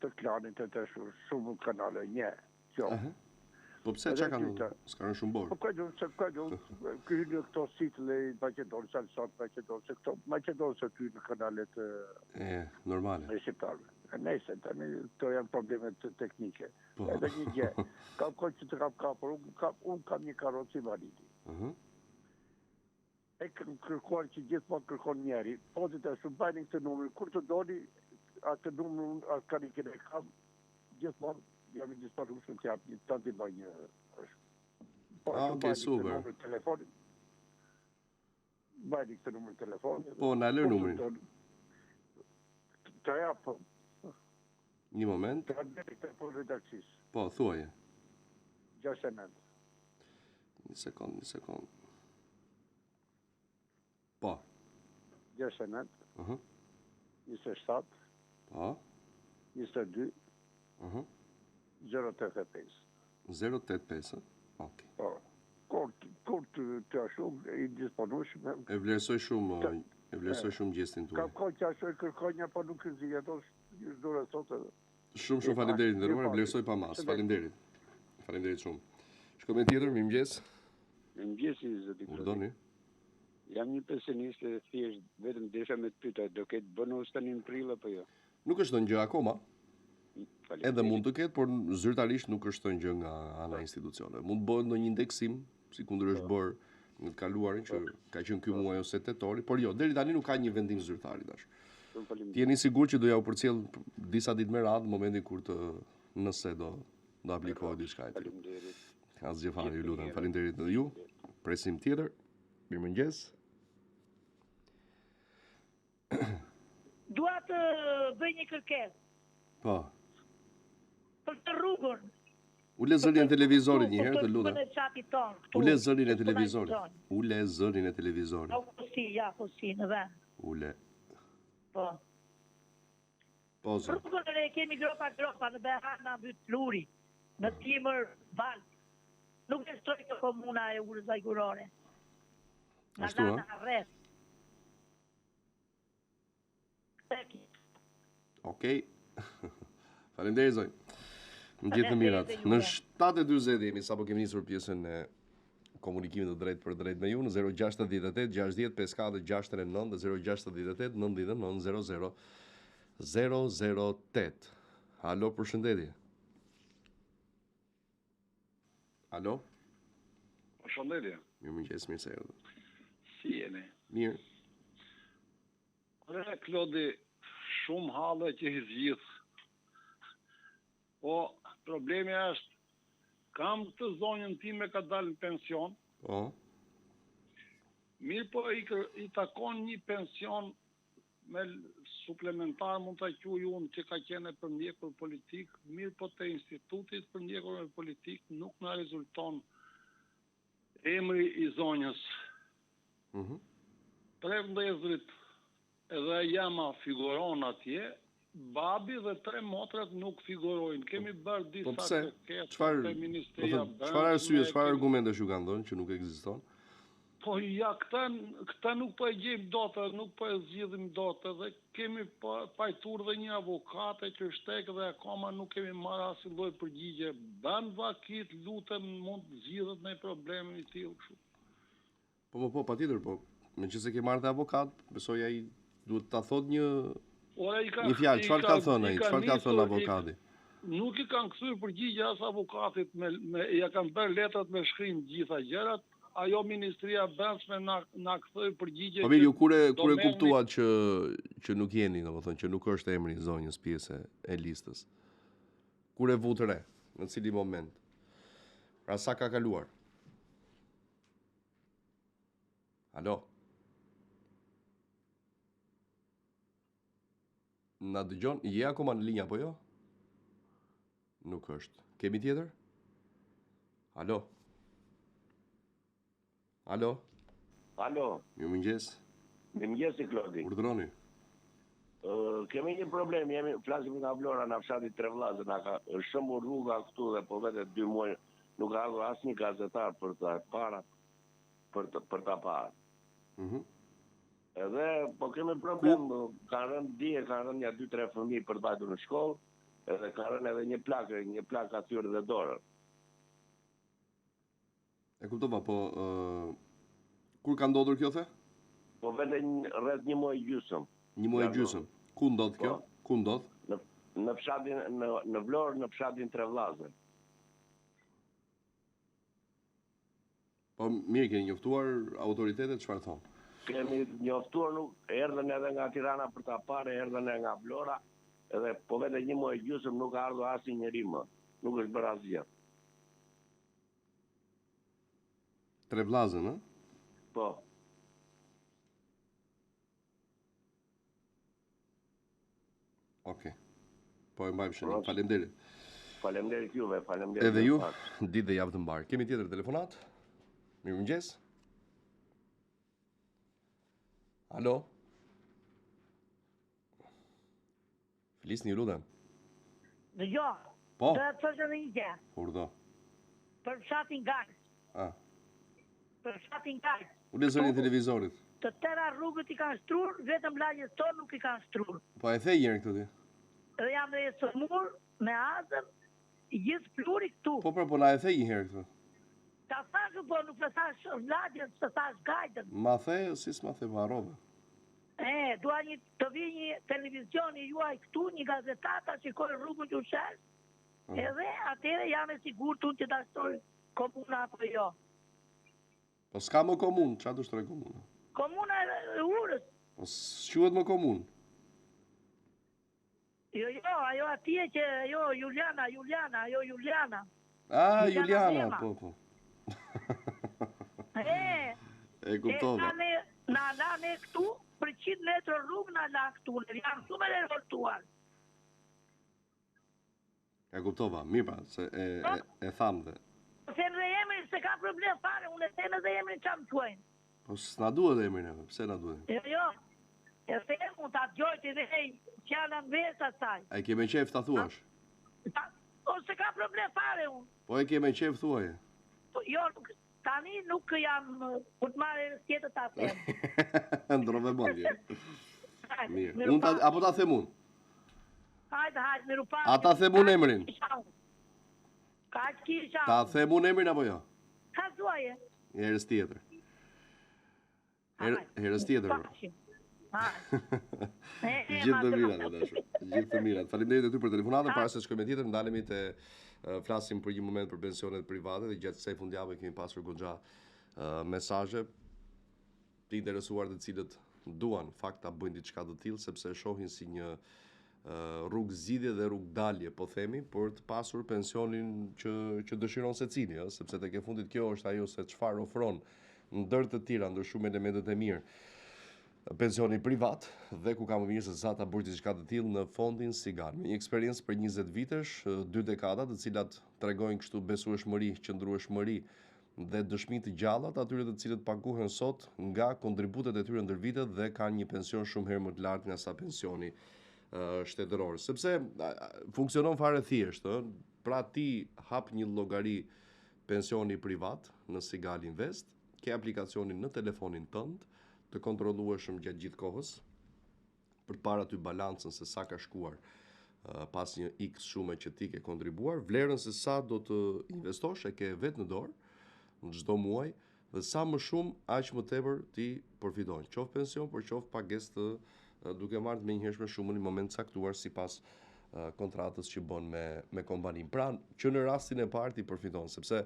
S5: të klanit e të shumë kanale, një.
S1: Po pse çka kanë? S'ka rënë shumë borë.
S5: Po ka dhënë, kënë këto sitle i Maqedonë, Salsat, Maqedonë, se këto Maqedonë se ty në kanalet
S1: normale.
S5: E shqiptarve. Nëse, tani këto janë problemet teknike. Edhe një gjë, kam kohë që të kam kapër, unë kam një karrocë invalidi. E kërkuar që gjithmonë kërkon njeri, pozit e shumë bajnë këtë numër, kur të doni, atë numër, atë karikën e kam, gjithmonë, jam i disponuar shumë të japë një të të bëj një...
S1: Okej, super.
S5: Bajnë këtë numër telefonit.
S1: Po, në alër numërin.
S5: Të japë.
S1: Një moment.
S5: Të japë të po redaksis.
S1: Po, thuaje.
S5: 69.
S1: Një sekund. Po.
S5: 69. 27.
S1: Po.
S5: 22. 085.
S1: 085, okej.
S5: Po. Kur të shumë, i disponueshme.
S1: E vlerësoj shumë gjestin tuaj.
S5: Kam kohë që ashoj kërkonja, po nuk këzi, ato është dure sotë.
S1: Shumë faleminderit ndërruar, e vlerësoj pa mas. Faleminderit. Faleminderit shumë. Shkoj me tjetër, mirëmëngjes.
S6: Mirëmëngjesi, zoti Klodi.
S1: Urdhoni.
S6: Jam një pensionist e thjesht, vetëm desha me të pyeta, do ketë bonus tani në prill apo jo?
S1: Nuk është ndonjë gjë akoma. Edhe mund të ketë, por zyrtarisht nuk është ndonjë gjë nga ana institucione. Mund të bëhet ndonjë indeksim, sikundër është bërë në të kaluarin që ka qenë ky muaj ose tetori, por jo, deri tani nuk ka një vendim zyrtar tash. Jeni sigurt që do ja u përcjell disa ditë me radhë në momentin kur nëse do aplikohet diçka e tillë.
S6: Faleminderit.
S1: Asgjë fare, ju lutem. Faleminderit edhe ju. Presim tjetër. Mirëmëngjes.
S7: Dua të bëj një kërkesë.
S1: Po.
S7: Për të rrugën.
S1: Ule zërin e televizorit një herë, të lutem. Ule zërin e televizorit. Ule zërin e televizorit.
S7: Po si, në vend.
S1: Ule.
S7: Po.
S1: Po, zë.
S7: Rrugën e kemi gropa, në Behana, Byt Luri, në Timër, Val. Nuk e shtroj të komuna e Urës Zajgurore.
S1: Ashtu, ha?
S7: Rreth.
S1: Okej. Faleminderit zoj. Në gjithë të mirat. Në 7:40 jemi sapo kemi nisur pjesën e komunikimit të drejt për drejt me ju në 068 60 54 69 dhe 068 99 00 008. Alo, përshëndetje. Alo?
S4: Përshëndetje.
S1: Mirëmëngjes, mirë se erdhët.
S4: Si jeni?
S1: Mirë.
S4: Klodi, shumë hallë që i zgjidh. Po, problemi është, kam të zonjën time ka dalë në pension,
S1: Po.
S4: mirë po i takon një pension me suplementar, mund të quaj unë që ka qenë për mjekur politik, mirë po të institutit për mjekur politik nuk na rezulton emri I zonjës. Tre vëllezërit edhe jama figuron atje, babi dhe tre motrat nuk figurojnë. Kemi bërë disa kërkesa te Ministria e Brendshme.
S1: Çfarë arsye, çfarë argumentesh ju kanë dhënë që nuk ekziston?
S4: Po ja, këta nuk po e gjejmë dot, nuk po e zgjidhim dot, edhe kemi pajtur dhe një avokate që shtek dhe akoma nuk kemi marrë asnjë lloj përgjigje. Ban vakit, lutem, mund të zgjidhet në problemin I tillë kështu.
S1: Po, patjetër, po. Meqense ke marrë te avokat, besoj ai duhet ta thotë një fjalë, çfarë ka thënë ai, çfarë ka thënë avokati?
S4: Nuk I kanë kthyer përgjigje as avokatit, ja kanë bërë letrat me shkrim gjitha gjërat. Ajo Ministria e Brendshme na kthoi përgjigje.
S1: Po mirë, ju kur e kuptuat që nuk jeni, domethënë që nuk është emri I zonjës pjesë e listës. Kur e vut re, në cili moment? Pra sa ka kaluar? Alo. Na dëgjon? Je akoma në linja apo jo? Nuk është. Kemi tjetër? Alo. Alo. Mirëmëngjes.
S2: Mirëmëngjes Klodi.
S1: Urdhroni.
S2: Kemi një problem, flasim nga Vlora në fshatit Trevllazë, është shumë rruga këtu dhe po vete 2 muaj nuk ka ardhur asnjë gazetar për ta para për ta parë. Edhe po kemi problem, kanë rënë dije, kanë rënë 2-3 fëmijë për të bajtur në shkollë, edhe ka rënë edhe një plakë atyre dhe dorë.
S1: E kuptova, po kur ka ndodhur kjo the?
S2: Po vete rreth 1 muaj gjysmë.
S1: 1 muaj gjysmë. Ku ndodh kjo? Ku ndodh?
S2: Në fshatin në Vlorë, në fshatin Trevllazë.
S1: Po mirë, keni njoftuar autoritetet, çfarë thonë?
S2: Kemi njoftuar, nuk erdhën edhe nga Tirana për ta parë, erdhën edhe nga Vlora, edhe po vete 1 muaj gjysmë nuk ka ardhur asnjë njeri më. Nuk është bërë asgjë.
S1: Trevllazën, ë?
S2: Po.
S1: Okej. Po e mbajmë shënim. Faleminderit.
S2: Faleminderit juve, faleminderit.
S1: Edhe ju, ditë dhe javë të mbarë. Kemi tjetër telefonat? Mirëmëngjes. Alo? Flisni, lutem.
S7: Dëgjoj.
S1: Po.
S7: Do të thosh edhe një gjë.
S1: Urdhë.
S7: Për fshatin Gajs. Për fshatin Gajs.
S1: Ule zërin televizorit.
S7: Të tëra rrugët I kanë shtrur, vetëm lagjes tonë nuk I kanë shtrur.
S1: Po e the njëherë këtu ti.
S7: Dhe jam dhe sëmur me azër, gjithë pluri këtu.
S1: Po na e the një herë këtu.
S7: Ta thashë, po nuk të thash lagjes, të thash Gajtën.
S1: Ma the, si s'ma the, varove.
S7: Dua të vi një televizioni juaj këtu, një gazetata, shikoj rrugën që shesh, edhe atere jam e sigur të që ta shtroj komuna apo jo.
S1: Po s'ka më komunë, qa të shtroj komuna?
S7: Komuna e Urës.
S1: Po s'quhet më komunë?
S7: Jo, ajo atje që, Juliana.
S1: Juliana, po. E kuptova.
S7: Na ne këtu, për 100 metrë rrugë na la këtu, ne jam shumë e revoltuar.
S1: E kuptova, mirë pa, se e thamë dhe.
S7: Se në dhe emrin, se ka problem fare, unë e theme dhe emrin që më quajnë.
S1: Po s'na duhet emrin e, pse na duhet?
S7: Jo, e theme unë ta gjojt I dhe fjala në vesë asaj.
S1: A e ke me qef ta thuash?
S7: O se ka problem fare unë.
S1: Po e ke me qef thuaje?
S7: Jo, tani nuk jam ku të marrë tjetër ta them.
S1: Ndrove mondje. Mirë, apo ta them unë?
S7: Hajde, miru pa.
S1: A ta them unë emrin?
S7: Ka që kisha.
S1: Ta them unë emrin apo jo?
S7: Ka thuaje.
S1: Herës tjetër. Herës tjetër. Gjithë të mirat, dashur. Gjithë të mirat. Faleminderit ty për telefonatën, para se shkojmë tjetër, ndalemi të flasim për një moment për pensionet private dhe gjatë kësaj fundjavë kemi pasur goxha mesazhe të interesuar të cilët duan fakt ta bëjnë diçka të tillë sepse shohin si një rrugë zgjidhje dhe rrugë dalje, po themi, për të pasur pensionin që dëshiron secili, sepse tek e fundit kjo është ajo se çfarë ofron ndër të tjera, ndër shumë elementet e mirë, pensioni privat dhe ku ka më mirë se sa ta bësh diçka të tillë në fondin Sigal. Me një eksperiencë për 20 vitesh, 2 dekada, të cilat tregojnë kështu besueshmëri, qëndrueshmëri dhe dëshmi të gjalla të atyre të cilët paguhen sot nga kontributet e tyre ndër vitet dhe kanë një pension shumë herë më të lartë nga sa pensioni shtetëror. Sepse funksionon fare thjesht, pra ti hap një llogari pensioni privat në Sigal Invest, ke aplikacionin në telefonin tënd, të kontrollueshëm gjatë gjithë kohës, përpara ty balancën se sa ka shkuar pas një X shume që ti ke kontribuar, vlerën se sa do të investosh e ke vetë në dorë në çdo muaj dhe sa më shumë aq më tepër ti përfiton. Qoftë pension, por qoftë pagesë të duke marrë me njëhershme shumën në moment caktuar sipas kontratës që bën me kompaninë. Pra, që në rastin e parë ti përfiton, sepse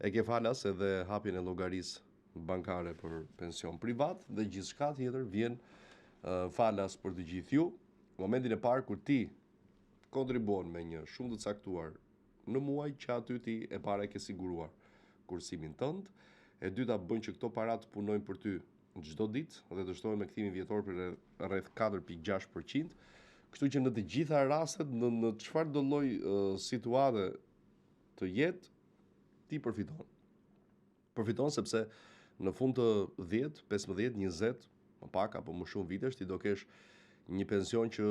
S1: e ke falas edhe hapjen e llogarisë bankare për pension privat dhe gjithçka tjetër vjen falas për të gjithë ju. Në momentin e parë kur ti kontribuon me një shumë të caktuar në muaj, që aty ti e para e ke siguruar kursimin tënd, e dyta bën që këto para të punojnë për ty çdo ditë dhe të shtohen me kthimin vjetor për rreth 4.6%, kështu që në të gjitha rastet, në çfarë do lloj situate të jetë, ti përfiton. Përfiton sepse në fund të 10, 15, 20, më pak apo më shumë vitesh, ti do kesh një pension që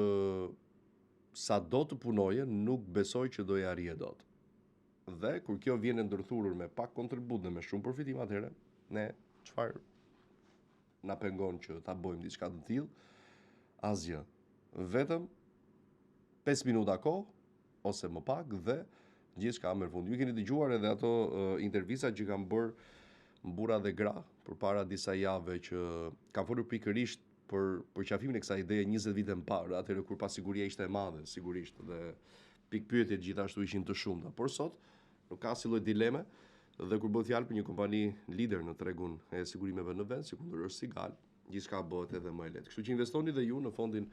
S1: sa do të punoje, nuk besoj që do e arrije dot. Dhe kur kjo vjen e ndërthurur me pak kontribut dhe me shumë përfitim, atëherë ne çfarë na pengon që ta bëjmë diçka të tillë? Asgjë. Vetëm 5 minuta kohë ose më pak dhe gjithçka merr fund. Ju keni dëgjuar edhe ato intervistat që kanë bërë burra dhe gra përpara disa javëve që kanë folur pikërisht për qafimin e kësaj ideje 20 vite më parë, atëherë kur pasiguria ishte e madhe, sigurisht, dhe pikpyetjet gjithashtu ishin të shumta. Por sot nuk ka asnjë lloj dileme dhe kur bëhet fjalë për një kompani lider në tregun e sigurimeve në vend, sikur është Sigal, gjithçka bëhet edhe më e lehtë. Kështu që investoni dhe ju në fondin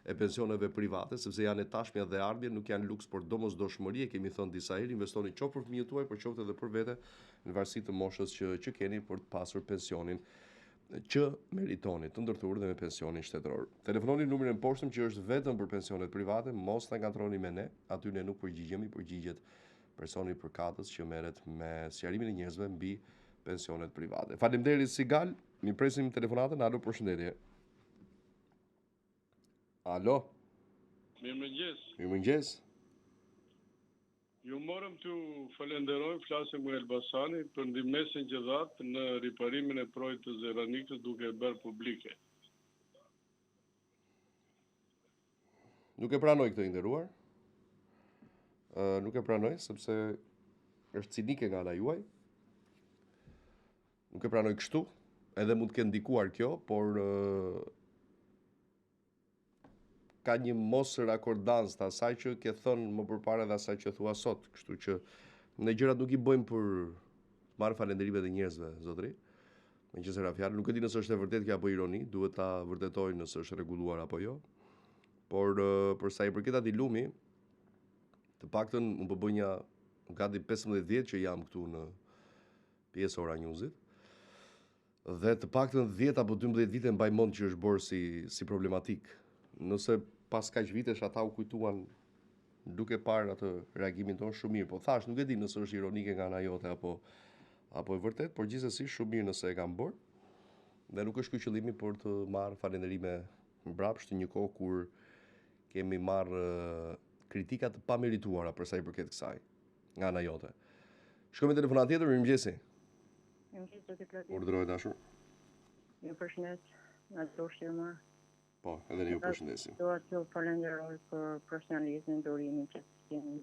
S1: e pensioneve private, sepse janë e tashmja dhe ardhmja, nuk janë luks, por domosdoshmëri, e kemi thënë disa herë, investoni qoftë për fëmijët tuaj, por qoftë edhe për vete, në varësi të moshës që keni për të pasur pensionin që meritoni, të ndërthurur dhe me pensionin shtetëror. Telefononi numrin e poshtëm që është vetëm për pensionet private, mos ta ngatroni me ne, aty ne nuk përgjigjemi, përgjigjet personi përkatës që merret me sqarimin e njerëzve mbi pensionet private. Faleminderit Sigal, mi presim telefonatën. Alo, përshëndetje. Alo.
S8: Mirëmëngjes.
S1: Mirëmëngjes.
S8: Ju morëm t'ju falenderoj, flasim me Elbasani për ndihmën që dhatë në riparimin e projekt të Zeranikës duke e bërë publike.
S1: Nuk e pranoj këtë, i nderuar. Nuk e pranoj sepse është cinike nga ana juaj. Nuk e pranoj kështu, edhe mund të ketë ndikuar kjo, por ka një mos rakordancë të asaj që ke thënë më përpara dhe asaj që thua sot, kështu që ne gjërat nuk i bëjmë për marrë falenderimet e njerëzve, zotëri. Megjithëse ra fjalë, nuk e di nëse është e vërtetë kjo apo ironi, duhet ta vërtetoj nëse është rregulluar apo jo. Por për sa i përket atij lumi, të paktën unë po bëj gati 15 vjet që jam këtu në pjesë Ora Newsit. Dhe të paktën 10 apo 12 vite mbaj mend që është bërë si problematik. Nëse pas kaq vitesh ata u kujtuan duke parë atë reagimin tonë, shumë mirë. Po thash, nuk e di nëse është ironike nga ana jote apo e vërtet, por gjithsesi shumë mirë nëse e kam bërë. Dhe nuk është ky qëllimi për të marrë falënderime mbrapsht në një kohë kur kemi marrë kritika të pamerituara për sa i përket kësaj nga ana jote. Shkojmë me telefonat tjetër, mirëmëngjesi.
S9: Mirëmëngjes, zoti Plati.
S1: Urdhëroj dashur.
S9: Ju përshëndes, nga ushqima.
S1: Po, edhe ne ju përshëndesim.
S9: Dua t'ju falenderoj për profesionalizmin, durimin që keni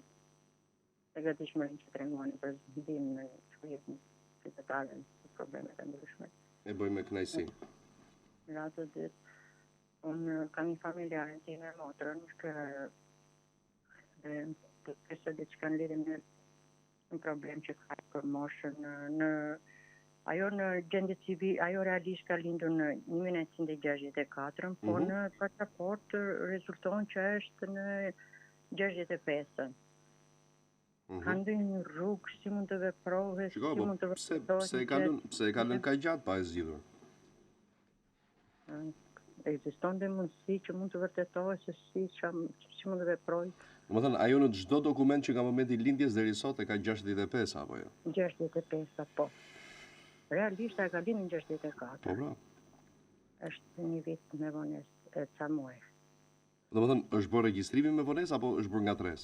S9: dhe gatishmërinë që tregoni për zgjidhjen e shkrimit qytetarëve të problemeve të ndryshme.
S1: E bëjmë me kënaqësi.
S9: Në atë ditë, unë kam një familjarën time, motrën, dhe të kështë diçka në lidhje me një problem që ka për moshën ajo në gjendje civile, ajo realisht ka lindur në 1964, por në pasaportë rezulton që është në 65. Ka ndonjë rrugë si mund të veprohet, si mund të vërtetohet.
S1: Pse e ka lënë kaq gjatë pa e zgjidhur?
S9: Ekziston dhe mundësi që mund të vërtetohet se si mund të veprojë.
S1: Domethënë, ajo në çdo dokument që nga momenti lindjes deri sot e ka 65 apo jo?
S9: 65, po. Realisht e ka dinë 64.
S1: Po pra.
S9: Është një vit me vonesë e ca muaj.
S1: Do të thënë, është bërë regjistrimi me vonesë apo është bërë ngatres?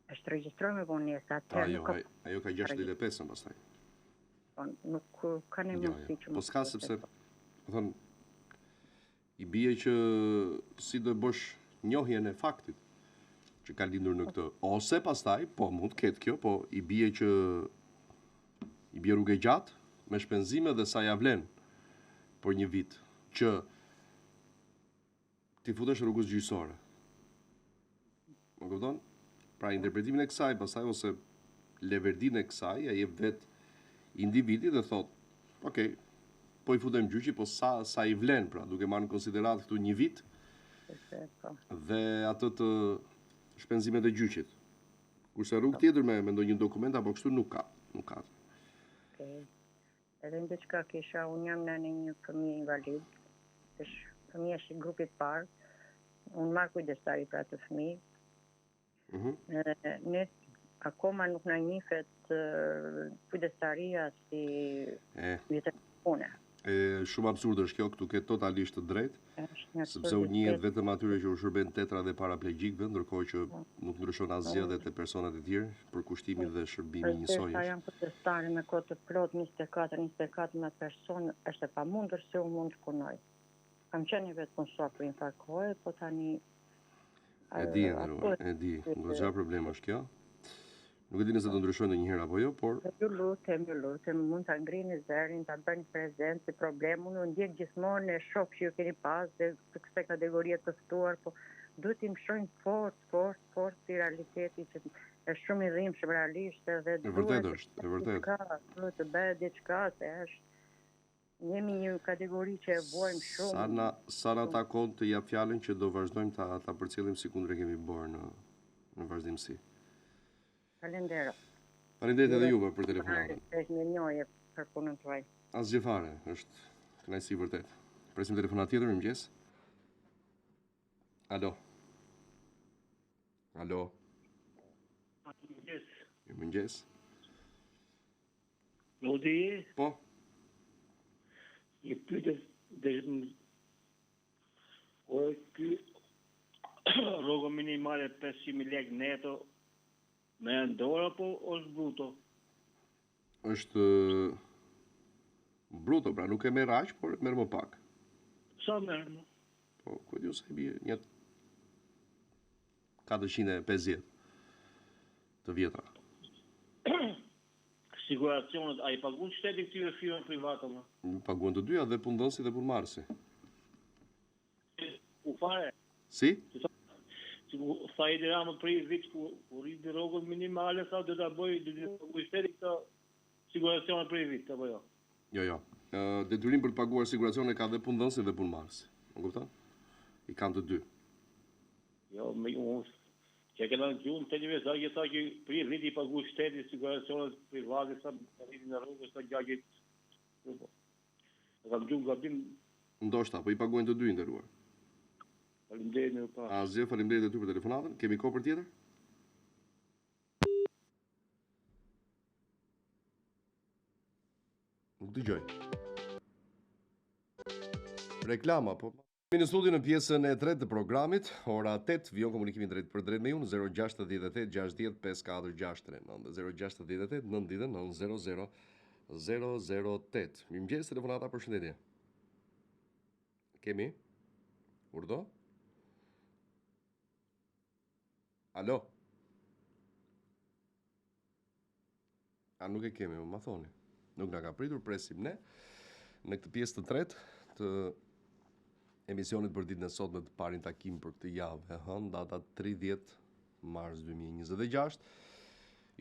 S9: Është regjistruar me vonesë, atë
S1: ajo ka 65 pastaj.
S9: Po nuk ka ne mundësi që
S1: po s'ka sepse do thënë i bie që si do bësh njohjen e faktit që ka lindur në këtë, ose pastaj, po mund të ketë kjo, po i bie rrugë e gjatë me shpenzime dhe sa ja vlen për një vit që ti futesh rrugës gjyqësore. Më kupton? Pra interpretimin e kësaj pastaj ose leverdinë e kësaj ai jep vet individi dhe thot, okay, po i futem gjyqi, po sa i vlen, pra, duke marrë në konsiderat këtu një vit dhe atë të shpenzimet e gjyqit. Kurse rrugë tjetër me ndonjë dokument apo kështu nuk ka.
S9: Okay. Edhe në diçka kisha, unë jam në një fëmijë invalid, fëmija është grupit parë, unë marrë kujdestari për atë fëmijë. Ne akoma nuk na njifet kujdestaria si vjetër pune.
S1: Shumë absurd është kjo, këtu ke totalisht të drejtë, sepse u njihet vetëm atyre që u shërben tetra dhe paraplegjikëve, ndërkohë që nuk ndryshon asgjë edhe te personat e tjerë për kushtimin dhe shërbimin njësoj.
S9: Sa jam kujdestare me kohë të plot 24 me person, është e pamundur se unë mund të punoj. Kam qenë vetë punësor për infarkohet, po tani...
S1: E di, nga problem është kjo. Nuk e di nëse do ndryshojnë ndonjëherë apo jo, por...
S9: Ju lutem, mund të ngrini zërin, të bëni prezent si problem, unë ndjek gjithmonë e shoh që ju keni pas dhe të kësaj kategorie të ftuar, po duhet i mshojnë fort si realiteti që është shumë i dhimbshëm realisht edhe
S1: duhet
S9: të bëhet diçka se është jemi një kategori që e vojmë shumë.
S1: Sa na takon të jap fjalën që do vazhdojmë ta përcjellim si kundër kemi bërë në vazhdimsi. Faleminderit edhe juve për telefonatën.
S9: Është një njohje për punën tuaj.
S1: Asgjë fare, është kënaqësi vërtet. Presim telefonat tjetër, mëngjes. Alo. Mëngjes.
S10: Lodi?
S1: Po.
S10: I pyetës dhe ky rroga minimale 500.000 lekë neto me dorë apo është bruto?
S1: Është bruto, pra nuk e merr aq, por merr më pak.
S10: Sa merr?
S1: Po, ku diu se bie një 450 të vjetra.
S10: Siguracionet, a i pagun shteti këtyre firmave private më?
S1: Paguan të dyja, dhe punëdhënësi dhe punëmarrësi.
S10: U fare?
S1: Si?
S10: Sa i dira më prej vit ku rritë rrogën minimale, sa do të paguaj shteti këto siguracionet prej vit, apo jo?
S1: Jo. Detyrim për të paguar siguracione ka dhe punëdhënësi dhe punëmarrësi. Më kupton? I kanë të dy.
S10: Jo, me unë që e këna në gjumë të njëve sa që pri rriti i pagu shteti, siguracionet private, sa rriti në rrugës, sa gjagit. E kam gjumë gabim.
S1: Ndoshta, po i paguajnë të dy nderuar.
S10: Faleminderit në pas.
S1: Asgjë, faleminderit edhe ty për telefonatën. Kemi kohë për tjetër? Nuk dëgjoj. Reklama, po... Në studio në pjesën e tretë të programit, ora 8, vijon komunikimin drejt për drejt me ju në 068 60 5463 068 99 00 008. Mirëmëngjes, telefonata, përshëndetje. Kemi? Urdo? Alo? A nuk e kemi, ma thoni. Nuk nga ka pritur, presim ne. Në këtë pjesë të tretë të emisionit për ditën e sotme të parin takim për këtë javë e hënë, data 30 mars 2026.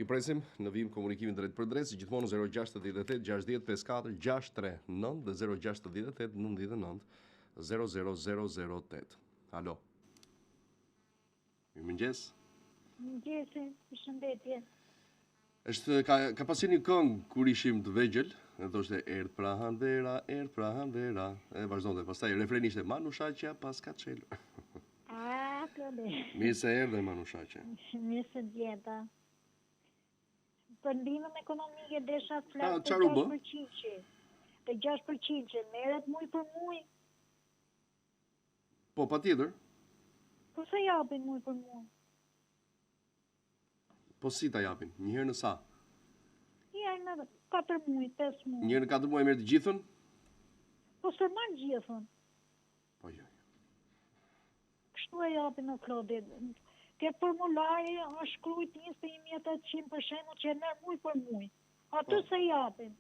S1: Ju presim në vim komunikimin drejt për drejt, si gjithmonë 068 60 54 639 dhe 068 99 00008. Alo. Mirëmëngjes.
S7: Mëngjesi, përshëndetje.
S1: Ka pasur një këngë kur ishim të vegjël, e thoshte erdh prahan vera, e vazhdonte. Pastaj refreni ishte Manushaqja pas ka çelur.
S7: Mirë
S1: se erdhe Manushaqja.
S7: Mirë se gjeta. për ndihmën ekonomike desha të flas
S1: çfarë u bë?
S7: Të 6% merret muj për muj.
S1: Po, patjetër.
S7: Po sa japin muj për muj?
S1: Po si ta japin? Një herë në sa?
S7: Një herë në 4 muj, 5 muj.
S1: Një herë në 4 muaj merr të gjithën?
S7: Po s'e marr gjithën.
S1: Po jo.
S7: Kështu e japin në Klodi. Ke formulari është shkruajt 21.800 për shembull që e merr muj për muj. Atë se japin.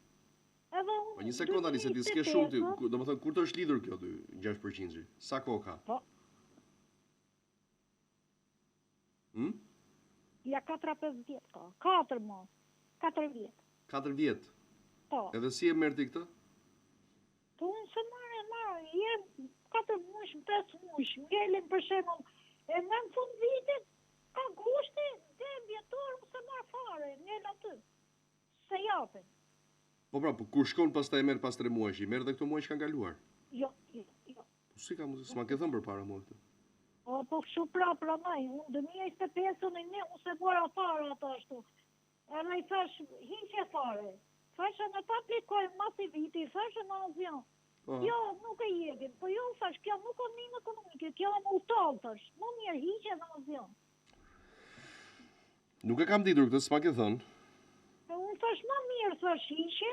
S7: Edhe unë.
S1: Po një sekondë tani se ti s'ke shumë ti, domethënë kur të është lidhur kjo ty 6%? Sa kohë ka?
S7: Po. Ja 4-5 vjet ka. 4 mos. 4 vjet.
S1: 4 vjet.
S7: Po.
S1: Edhe si e merr ti këtë?
S7: Po unë se marr, jem 4 muaj, 5 muaj, ngelin për shembull, e në fund vitit, ka gushti, dhe vjetor, se marr fare, ngel aty. Se japin.
S1: Po pra, po kur shkon pastaj merr pas 3 muajsh, i merr edhe këto muaj që kanë kaluar?
S7: Jo.
S1: Po si ka mos s'ma ke thënë përpara mua këtë?
S7: Po kështu pra maj, unë 2025-ën unë se mora fare ato ashtu. Edhe i thash, hiqe fare. Thashë në ta aplikojmë masi viti, thashë në azion. Jo, nuk e jepin, po jo, thash, kjo nuk o ndihmë ekonomike, kjo më utall, thash, më mirë hiqe në azion.
S1: Nuk e kam ditur këtë, s'ma ke thënë.
S7: Po unë thash, më mirë, thash, hiqe,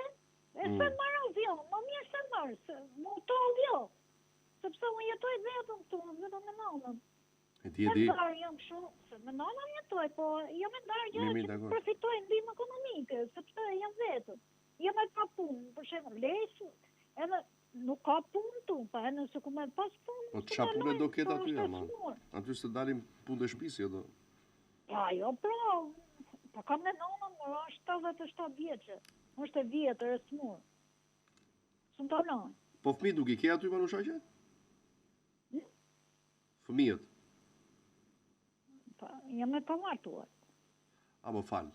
S7: e se marë azion, më mirë se marë, më utall jo. Sepse unë jetoj vetëm këtu, vetëm me nanën.
S1: E di.
S7: Me darë jam shumë, se me nanën jetoj, po jam me darë gjë që përfitoj ndihmë ekonomike, sepse jam vetëm. Jam e pa punë, për shembull, lesë, edhe nuk ka punë tu, pa e nëse ku me pas punë.
S1: Po çfarë punë do ketë aty ama? Aty se dalim punë të shtëpisë, jo do.
S7: Ja, jo pra, po kam me nanën, mora 77 vjeçë. Është e vjetër, e smur. S'm ta lën.
S1: Po fëmijët nuk i ke aty Manushaqe? Fëmijët.
S7: Pa, jam e pamartuar.
S1: A më fal.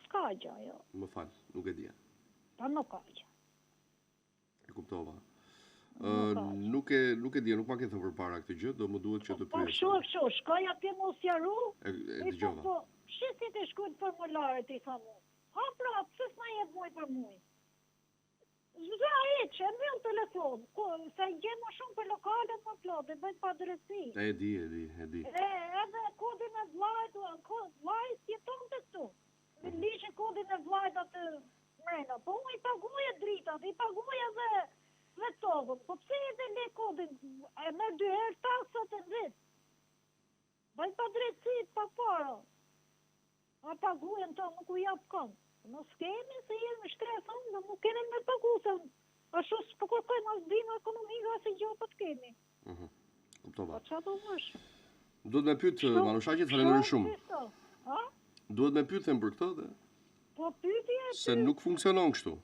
S7: S'ka gjë, jo.
S1: Më fal, nuk e di.
S7: Pa nuk ka gjë.
S1: E kuptova. Nuk e di, nuk ma ke thënë përpara këtë gjë, do më duhet që të pyes.
S7: Po kështu, shkoj atje mos jaru.
S1: E dëgjova.
S7: Po, shisit e shkruajt formularet i thamu. Ha pra, pse s'na jep muj për muj? Zë e që, e mbyll telefon, se gjenë më shumë për lokalet më plotë, e bëjt pa drejtësi.
S1: E di.
S7: Edhe kodin e vlajt, vlajt jeton të këtu. Me lishe kodin e vlajt atë mrena, po unë i paguja dritat, i paguja dhe tokën, po pse e dhe le kodin, e me 2 herë tasët e ndrit. Bëjt pa drejtësi, pa para. A pagujen të nuk u jap këmë. Mos kemi se jemi në shtresën dhe nuk kemi me pagu, se ashtu s'po kërkojmë as ndihmë ekonomike as gjë po të kemi.
S1: Kuptova.
S7: Po çfarë do bësh?
S1: Duhet me pyet Manushaqe, falenderoj shumë.
S7: Ha?
S1: Duhet me pyet them për këtë dhe.
S7: Po pyetje.
S1: Se nuk funksionon kështu.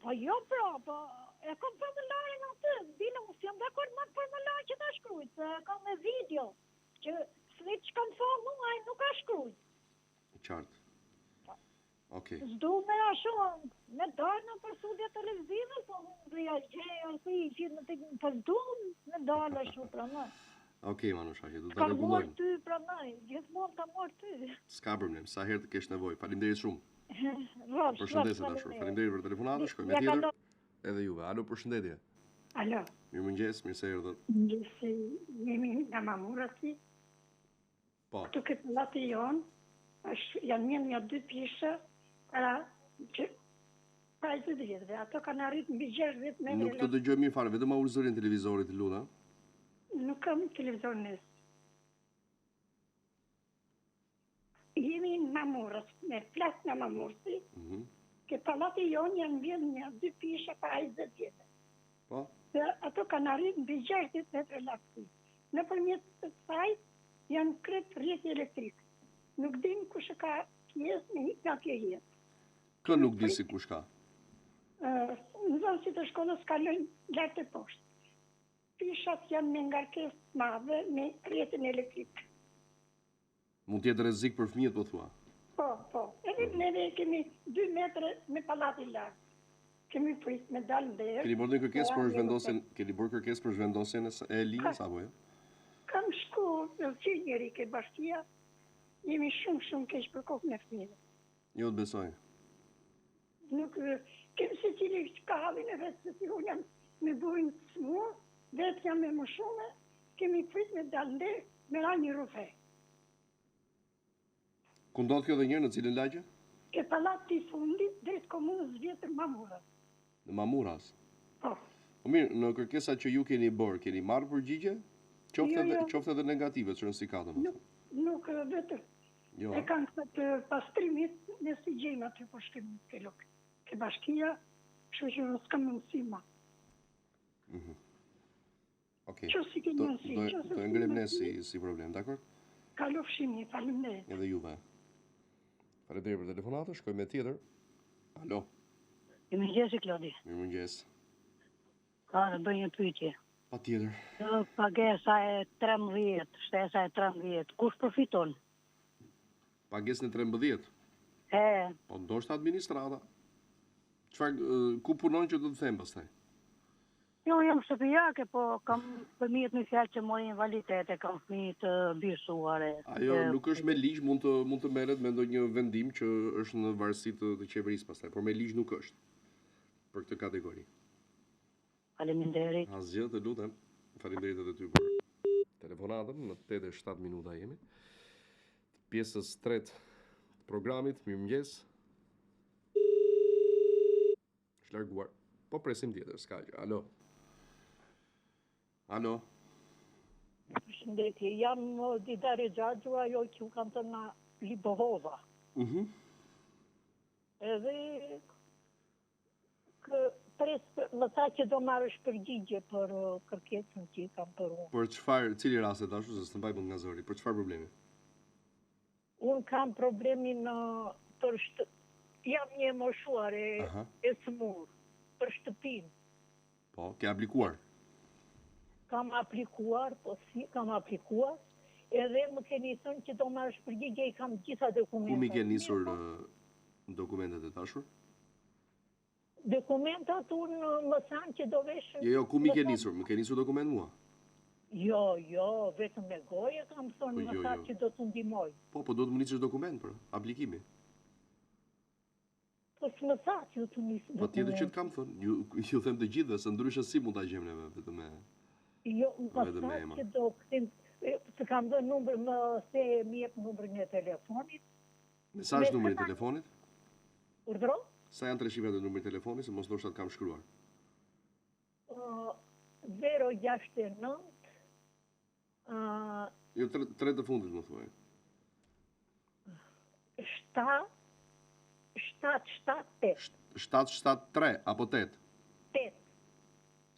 S7: Po jo pra, po e kam formularin aty, bile mos jam dakord me formularin që ta shkruaj, se kam me video që s'lit që kam thonë muaj nuk ka shkruaj.
S1: Qartë. Okej.
S7: S'du me ashtu, me darë në përsudja televizive, po dhe ja gjeja si që në të pëzdu, me darë ashtu pra në.
S1: Okej, Manushaqe, du të
S7: Ka
S1: rregullojmë.
S7: morë ty pra në, gjithmonë ka morë ty.
S1: S'ka problem, sa herë të kesh nevojë. Faleminderit shumë.
S7: Rob,
S1: Përshëndetje dashur. Faleminderit për telefonatën, shkojmë me tjetër. Edhe juve. Alo, përshëndetje.
S11: Alo.
S1: Mirëmëngjes, mirë se erdhët.
S11: Mirë, jemi nga Mamurasi.
S1: Po.
S11: Këtu këtë pallati jonë, janë një 2 pishë, para që 20 vjetëve. Ato kanë arritë mbi 60 me
S1: Nuk të dëgjoj mirë fare, vetëm ma ulëzërin televizorit, Luna.
S11: Nuk kam televizor nësë. Jemi në Mamurës, me flasë në Mamurësi. Këtë pallati jonë janë mbjell një 2 pishë para 20 vjetë.
S1: Po?
S11: Dhe ato kanë arritë mbi 60 metre lartësi. Në përmjet të saj janë kretë rrjeti elektrikë. Nuk dim kush ka pjesë me një nga kjo jetë.
S1: Kë nuk di si kush ka?
S11: Në zonë si të shkollës kalojnë lartë e poshtë. Pishat janë me ngarkesë madhe me rrjetin elektrik.
S1: Mund t'jetë rrezik për fëmijët, po thua?
S11: Po. Edhe neve kemi 2 metre me pallati lartë. Kemi prit me dalë nderë.
S1: Keni bërë kërkesë për zhvendosjen e linjës apo jo?
S11: Kam shku në që njëri ke bashkia, jemi shumë keq për kokë në fëmijë.
S1: Jo të besoj.
S11: Nuk kem se cili që ka havin e vetë, se si unë jam me bujnë të smua, vetë jam me më shume, kemi prit me dalde me ra një rufe.
S1: Ku ndodh kjo dhe njërë në cilën lagje?
S11: Ke palati i fundit, drejt komunës vjetër Mamuras.
S1: Në Mamuras?
S11: Po.
S1: Po mirë, në kërkesa që ju keni bërë, keni marrë përgjigje? Qofte edhe negative, që nësi ka dhe më?
S11: Nuk vetë.
S1: Jo.
S11: E kanë këtë pastrimit, në si gjejmë aty po shkem ke bashkia, kështu që s'kam mundësi ma.
S1: Okej.
S11: Që si ke mundësi?
S1: Do e ngrem ne si problem, dakor?
S11: Kalofshimi, faleminderit.
S1: Edhe juve. Faleminderit për telefonatën, shkojmë me tjetër. Alo.
S12: Mirëmëngjes, Klodi.
S1: Mirëmëngjes.
S12: Ka të bëj një pyetje.
S1: Patjetër.
S12: Pagesa e 13, shtesa e 13, kush përfiton?
S1: Pagesën e 13? Po ndoshta administrata. Ku punon që do të them pastaj?
S12: Jo, jam shtëpiake, po kam fëmijët në fjalë që morin invaliditete, kam fëmijë të birësuare.
S1: Ajo nuk është me ligj, mund të merret me ndonjë vendim që është në varësi të qeverisë pastaj, por me ligj nuk është për këtë kategori.
S12: Faleminderit.
S1: Asgjë, të lutem. Faleminderit edhe ty për telefonatën, në 87 minuta jemi. Pjesës tretë të programit, mirëmëngjes. Është larguar. Po presim tjetër, s'ka gjë. Alo. Alo.
S13: Përshëndetje, jam Didari Xhaxhu, ajo që u kam thënë Libohova. Edhe më tha që do marrësh përgjigje për kërkesën që i kam për unë.
S1: Për çfarë, cili rast e tashu, se s'të mbaj mend nga zëri, për çfarë problemi?
S13: Unë kam problemin jam një moshuare e smur për shtëpinë.
S1: Po, ke aplikuar?
S13: Kam aplikuar, edhe më keni thënë që do marrësh përgjigje, i kam gjitha dokumentat.
S1: Ku mi ke nisur dokumentet e tashur?
S13: Dokumentat unë më thanë që do vesh...
S1: Jo, ku mi ke nisur? Më ke nisur dokument mua?
S13: Jo, vetëm me goje kam thënë, më thanë që do të ndihmoj.
S1: Po do të më nisësh dokument për aplikimi.
S13: Po s'më thanë që do të nisë dokument.
S1: Po tjetër që të kam thënë, ju them të gjithë, se ndryshe si mund ta gjem neve vetëm me...
S13: Jo, më thanë që do këtim... Se kam dhe numër më se mi jep numërin e telefonit.
S1: Me sa është numërin e telefonit?
S13: Urdhro?
S1: Sa janë 3 shifrat e numërit e telefonit, se mos ndoshta kam shkruar.
S13: 069
S1: Jo, 3 të fundit më thuaj.
S13: 778.
S1: 773 apo 8?
S13: 8.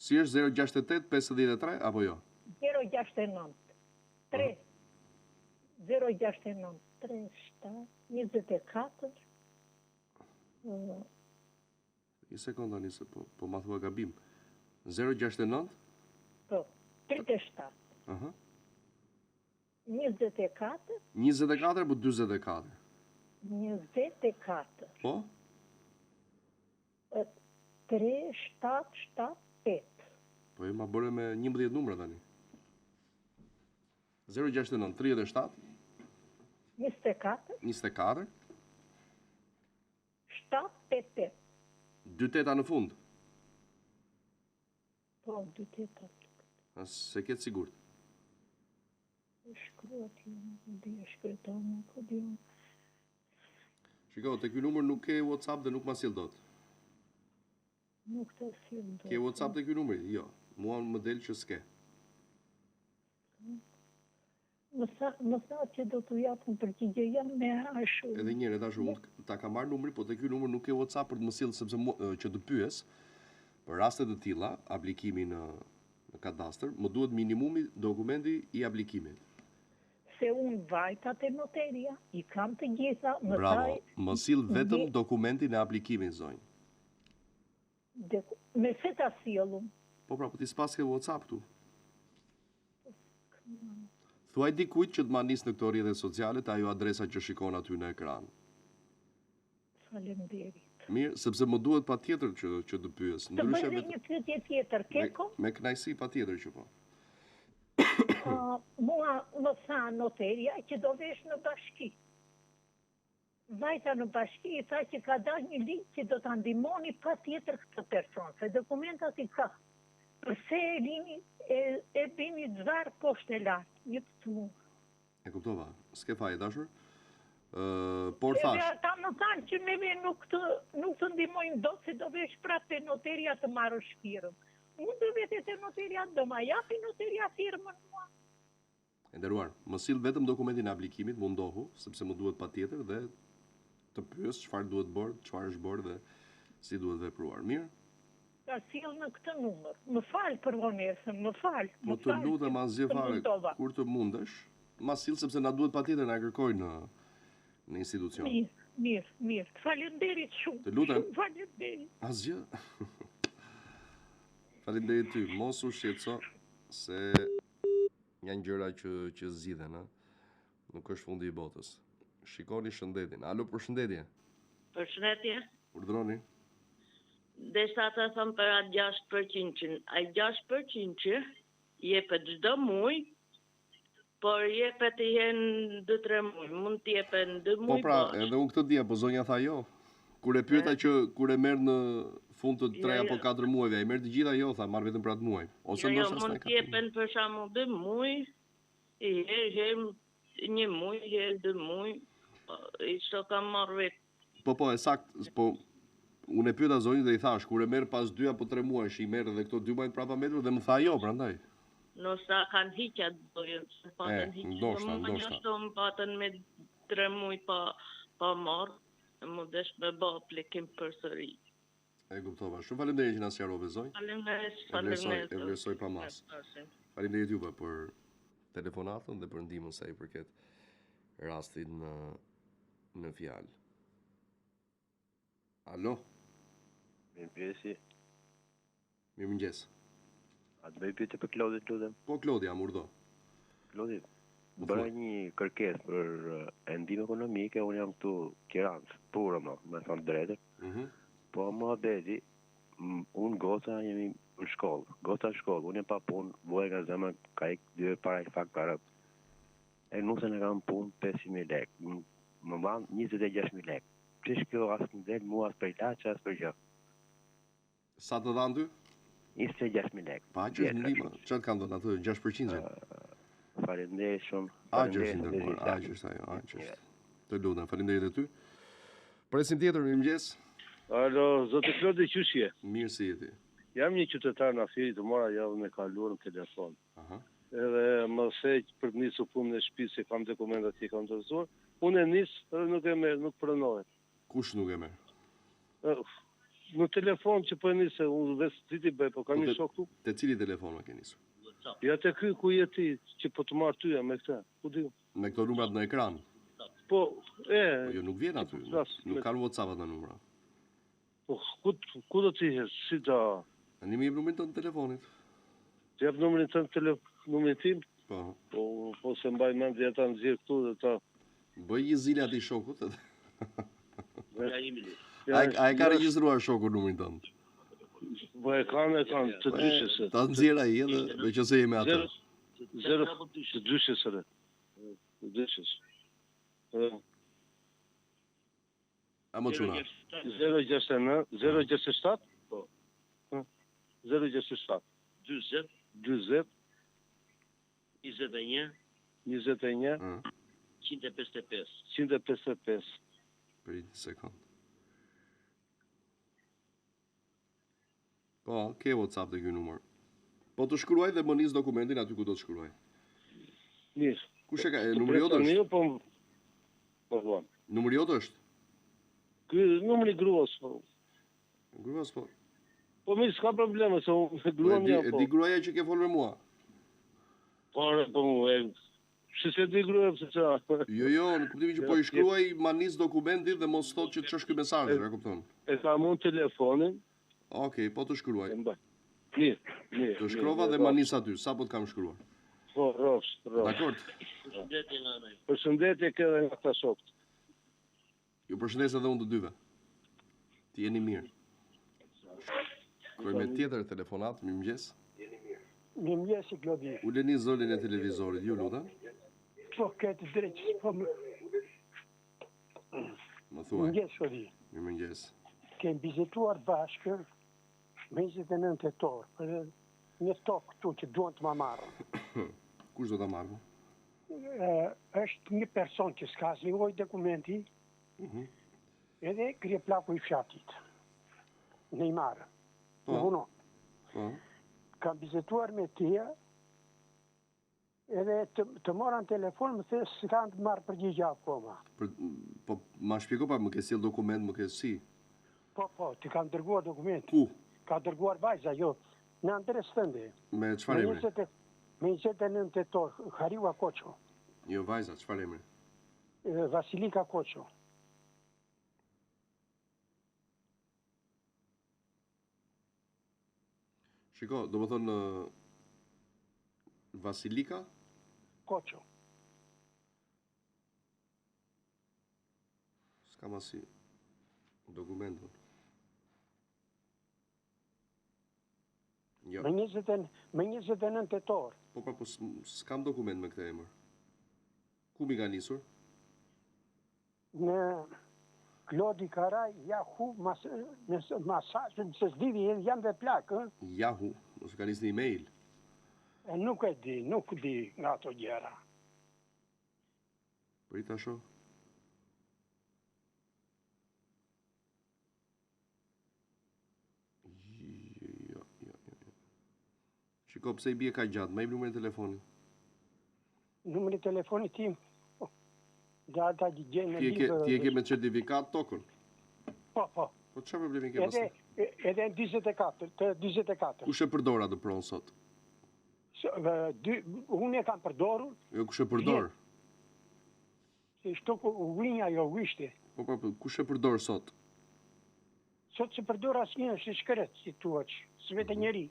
S1: Si është 068 53 apo jo?
S13: 069 3 069 37 24.
S1: Një sekundë anisë, po ma thua gabim. 069?
S13: Po, 37. 24.
S1: 24 po 24?
S13: 24.
S1: Po?
S13: 3778.
S1: Po e ma bërë me 11 numra tani. 069 37
S13: 24
S1: 24
S13: 788.
S1: 2 teta në fund?
S13: Po, 2 teta.
S1: Se ketë sigurt?
S13: Shkruat jo, shkruat.
S1: Shiko, të ky numër nuk ke WhatsApp dhe nuk ma sill dot.
S13: Nuk të sill dot.
S1: Ke WhatsApp të ky numri? Jo. Mua më del që s'ke.
S13: Më tha që do të japën përgjigje jam me ashtu.
S1: Edhe njëre, tashu, unë ta kam marrë numri, po të ky numër nuk ke WhatsApp për të më sill, sepse që të pyes, për rastet të tilla, aplikimi në kadastër, më duhet minimumi dokumenti i aplikimit.
S13: Se unë vajta te noteria, i kam të gjitha,
S1: Bravo, më sill vetëm dokumentin e aplikimit, zonjë.
S13: Me se ta sillum.
S1: Po pra, po ti s'pas ke WhatsApp tu. Thuaj dikujt që të ma nis në këto rrjete sociale të ajo adresa që shikon aty në ekran.
S13: Faleminderit.
S1: Mirë, sepse më duhet patjetër që të pyes.
S13: Të bëj një pyetje tjetër, keko?
S1: Me kënaqësi patjetër që po.
S13: Mua më tha noteria që do vesh në bashki. vajta në bashki i tha që ka dalë një ligj që do ta ndihmoni patjetër këtë person, se dokumentat i ka. Përse e lini e bini zvarr poshtë e lart, një të mua.
S1: E kuptova. S'ke faj, dashur. Por thash.
S13: Ata më thanë që neve nuk të ndihmojnë dot, se do vesh prapë te noteria të marrë shpirën. Unë do vete te noteria, do ma japi noteria firmën mua.
S1: E nderuar, më sill vetëm dokumentin e aplikimit, mundohu, sepse më duhet patjetër dhe të pyes çfarë duhet bërë, çfarë është bërë dhe si duhet vepruar. Mirë?
S13: Ta sill në këtë numër. Më fal për vonesën, më fal.
S1: Po të lutem asgjë fare, kur të mundesh, ma sill sepse na duhet patjetër na kërkojnë në institucion.
S13: Mirë. Faleminderit shumë.
S1: Të lutem.
S13: Faleminderit.
S1: Asgjë. Faleminderit ty, mos u shqetëso se janë gjëra që zgjidhen, nuk është fundi i botës. Shikoni shëndetin. Alo, përshëndetje.
S14: Përshëndetje.
S1: Urdhroni.
S14: Desa ta thëmë për atë 6%. A 6% jepet çdo muaj, por jepet i hen 2-3 muaj. Mund të jepen 2 muaj.
S1: Po pra, edhe unë këtë dia, po zonja tha jo. Kur e pyeta që kur e merr në fund të 3 apo 4 muajve, ai merr të gjitha jo, tha, marr vetëm për atë muaj. Ose ndoshta
S14: mund të jepen për shembull 2 muaj, i herë 1 muaj, herë 2 muaj. I çdo kam marr vet.
S1: Po, e sakt, po unë e pyeta zonjën dhe i thash, kur e merr pas 2 apo 3 muajsh, i merr edhe këto 2 muaj prapa metur dhe më tha jo, prandaj.
S14: Nësa kanë hiqja dojën, se patën hiqja.
S1: Ndoshta.
S14: Njështë më patën me 3 muaj pa marrë, më desh me bë aplikim përsëri.
S1: E kuptova. Shumë faleminderit që na sqarove zonjë.
S14: Faleminderit.
S1: E vlerësoj pa mas. Faleminderit juve për telefonatën dhe për ndihmën sa i përket rastit në fjalë. Alo?
S15: Mirëmëngjesi.
S1: Mirëmëngjes.
S15: A të bëj pyetje për Klodin, lutem?
S1: Po, Klodi, jam urdo.
S15: Klodi, bëra një kërkesë për ndihmë ekonomike, unë jam këtu Tiranë, purë me thonë drejtën. Po më dedi, unë goca jemi në shkollë, unë jam pa punë, voja nga zemër, ka ik 2 para i fakt para. E nusën e kam punë 500.000 lekë, më banë 26.000 lekë. Qish kjo asë në delë mua asë për ilaç, asë për gjë.
S1: Sa të dhanë ty?
S15: 26.000 lekë.
S1: Pa, që është ndihmë, që të kanë dhënë atë 6%?
S15: Faleminderit shumë.
S1: Që është ajo. Të lutem, faleminderit e ty. Presim tjetër, mirëmëngjes.
S16: Alo, zotë Klodi, qysh je?
S1: Mirë si jeti.
S16: Jam një qytetar në Afiri, të mora javën e kaluar në telefon. Edhe më sej për të nisur punën e shtëpisë, se kam dokumentat që kam dorëzuar. Unë e nis, edhe nuk e merr, nuk pranohet.
S1: Kush nuk e merr?
S16: Në telefon që po e nisë, unë vetë ti bëj, po kam një shok këtu.
S1: Te cili telefon ke nisur?
S16: Ja te ky ku je ti, që po të marr tyja me këtë. Ku di?
S1: Me këto numrat në ekran.
S16: Po,
S1: jo nuk vjen aty. Nuk kanë WhatsApp atë numra.
S16: Po ku do ti jesh? Si do?
S1: Tani më jep numrin tënd të telefonit.
S16: Ti jap numrin tënd numrin tim?
S1: Po.
S16: Po se mbaj mend dhe ata nxjerr këtu dhe ta
S1: bëj një zile atij shokut.
S16: A
S1: e ka regjistruar shoku numrin tënd?
S16: Po e kanë të dyshës.
S1: Ta nxjerr ai edhe nëse jemi atë.
S16: 0 të dyshës edhe. Të dyshës.
S1: A më çuna?
S16: 069 067 po. 067 20 21 155.
S1: Për një sekund. Po, ke WhatsApp dhe ky numër. Po të shkruaj dhe më nis dokumentin aty ku do të shkruaj.
S16: Mirë.
S1: Kush e ka? Numri jot është?
S16: Po.
S1: Numri jot është?
S16: Ky numri gruas po.
S1: Gruas po.
S16: Po mirë, s'ka probleme, se unë gruan jam po.
S1: E di gruaja që ke folur me mua?
S16: Po si se di gruaj pse çfarë?
S1: Jo, në kuptimin që po i shkruaj manis dokumentin dhe mos thotë që ç'është ky mesazh, e kupton?
S16: E kam unë telefonin.
S1: Okej, po të shkruaj.
S16: Mirë.
S1: Të shkrova dhe manis aty, sa po të kam shkruar.
S16: Po, rrofsh.
S1: Dakor.
S16: Përshëndetje edhe nga ta shokët.
S1: Ju përshëndes edhe unë të dyve. Ti jeni mirë. Kërë me tjetër telefonat, mirëmëngjes.
S17: Mirëmëngjes, Klodi.
S1: Uleni zërin e televizorit, ju lutem.
S17: Po këtë drejt, po më...
S1: Më thuaj.
S17: Mëngjes, Shodi.
S1: Mirëmëngjes.
S17: Kemi bizetuar bashkë me 29 tetor, për një tokë këtu që duan të ma marrë.
S1: Kush do ta marrë?
S17: Është një person që s'ka asnjë dokumenti, edhe krye plaku i fshatit. Neymar. Uno. Kam bizetuar me tia, edhe të moran telefon, më thë s'kan të marrë përgjigje akoma.
S1: Po, ma shpjego pa, më ke sjell dokument, më ke si?
S17: Po, ti kam dërguar dokument.
S1: Ku?
S17: Ka dërguar vajza, jo, në adres tënde.
S1: Me çfarë emri?
S17: Me 29 tetor, Hariwa Koço.
S1: Jo, vajza, çfarë emri?
S17: Vasilika Koço.
S1: Shiko, do më thonë Vasilika?
S17: Koço.
S1: S'kam asi dokumentin. Jo.
S17: Me 29 tetor.
S1: Po, s'kam dokument me këtë emër. Ku mi ka nisur?
S17: Në Klodi Karaj, Yahoo, masazhin se s'didi, janë dhe plakë.
S1: Yahoo, ose ka nisë një email?
S17: Nuk e di, nuk di nga ato gjera.
S1: Prita sho? Shiko, pse i bie ka gjatë, ma i numrin e telefonit.
S17: Numrin e telefonit tim? Dhe ata gjenë
S1: Ti e ke me certifikat tokën?
S17: Po.
S1: Po çfarë problemi ke pastaj?
S17: Edhe në 24.
S1: Kush e përdor atë pronë sot?
S17: Unë e kam përdorur.
S1: Jo, kush e përdor?
S17: Se shto uinja jo vishte.
S1: Po, kush e përdor sot?
S17: Sot se përdor asnjë, është shkret, si thuaç, s'vetë njeri.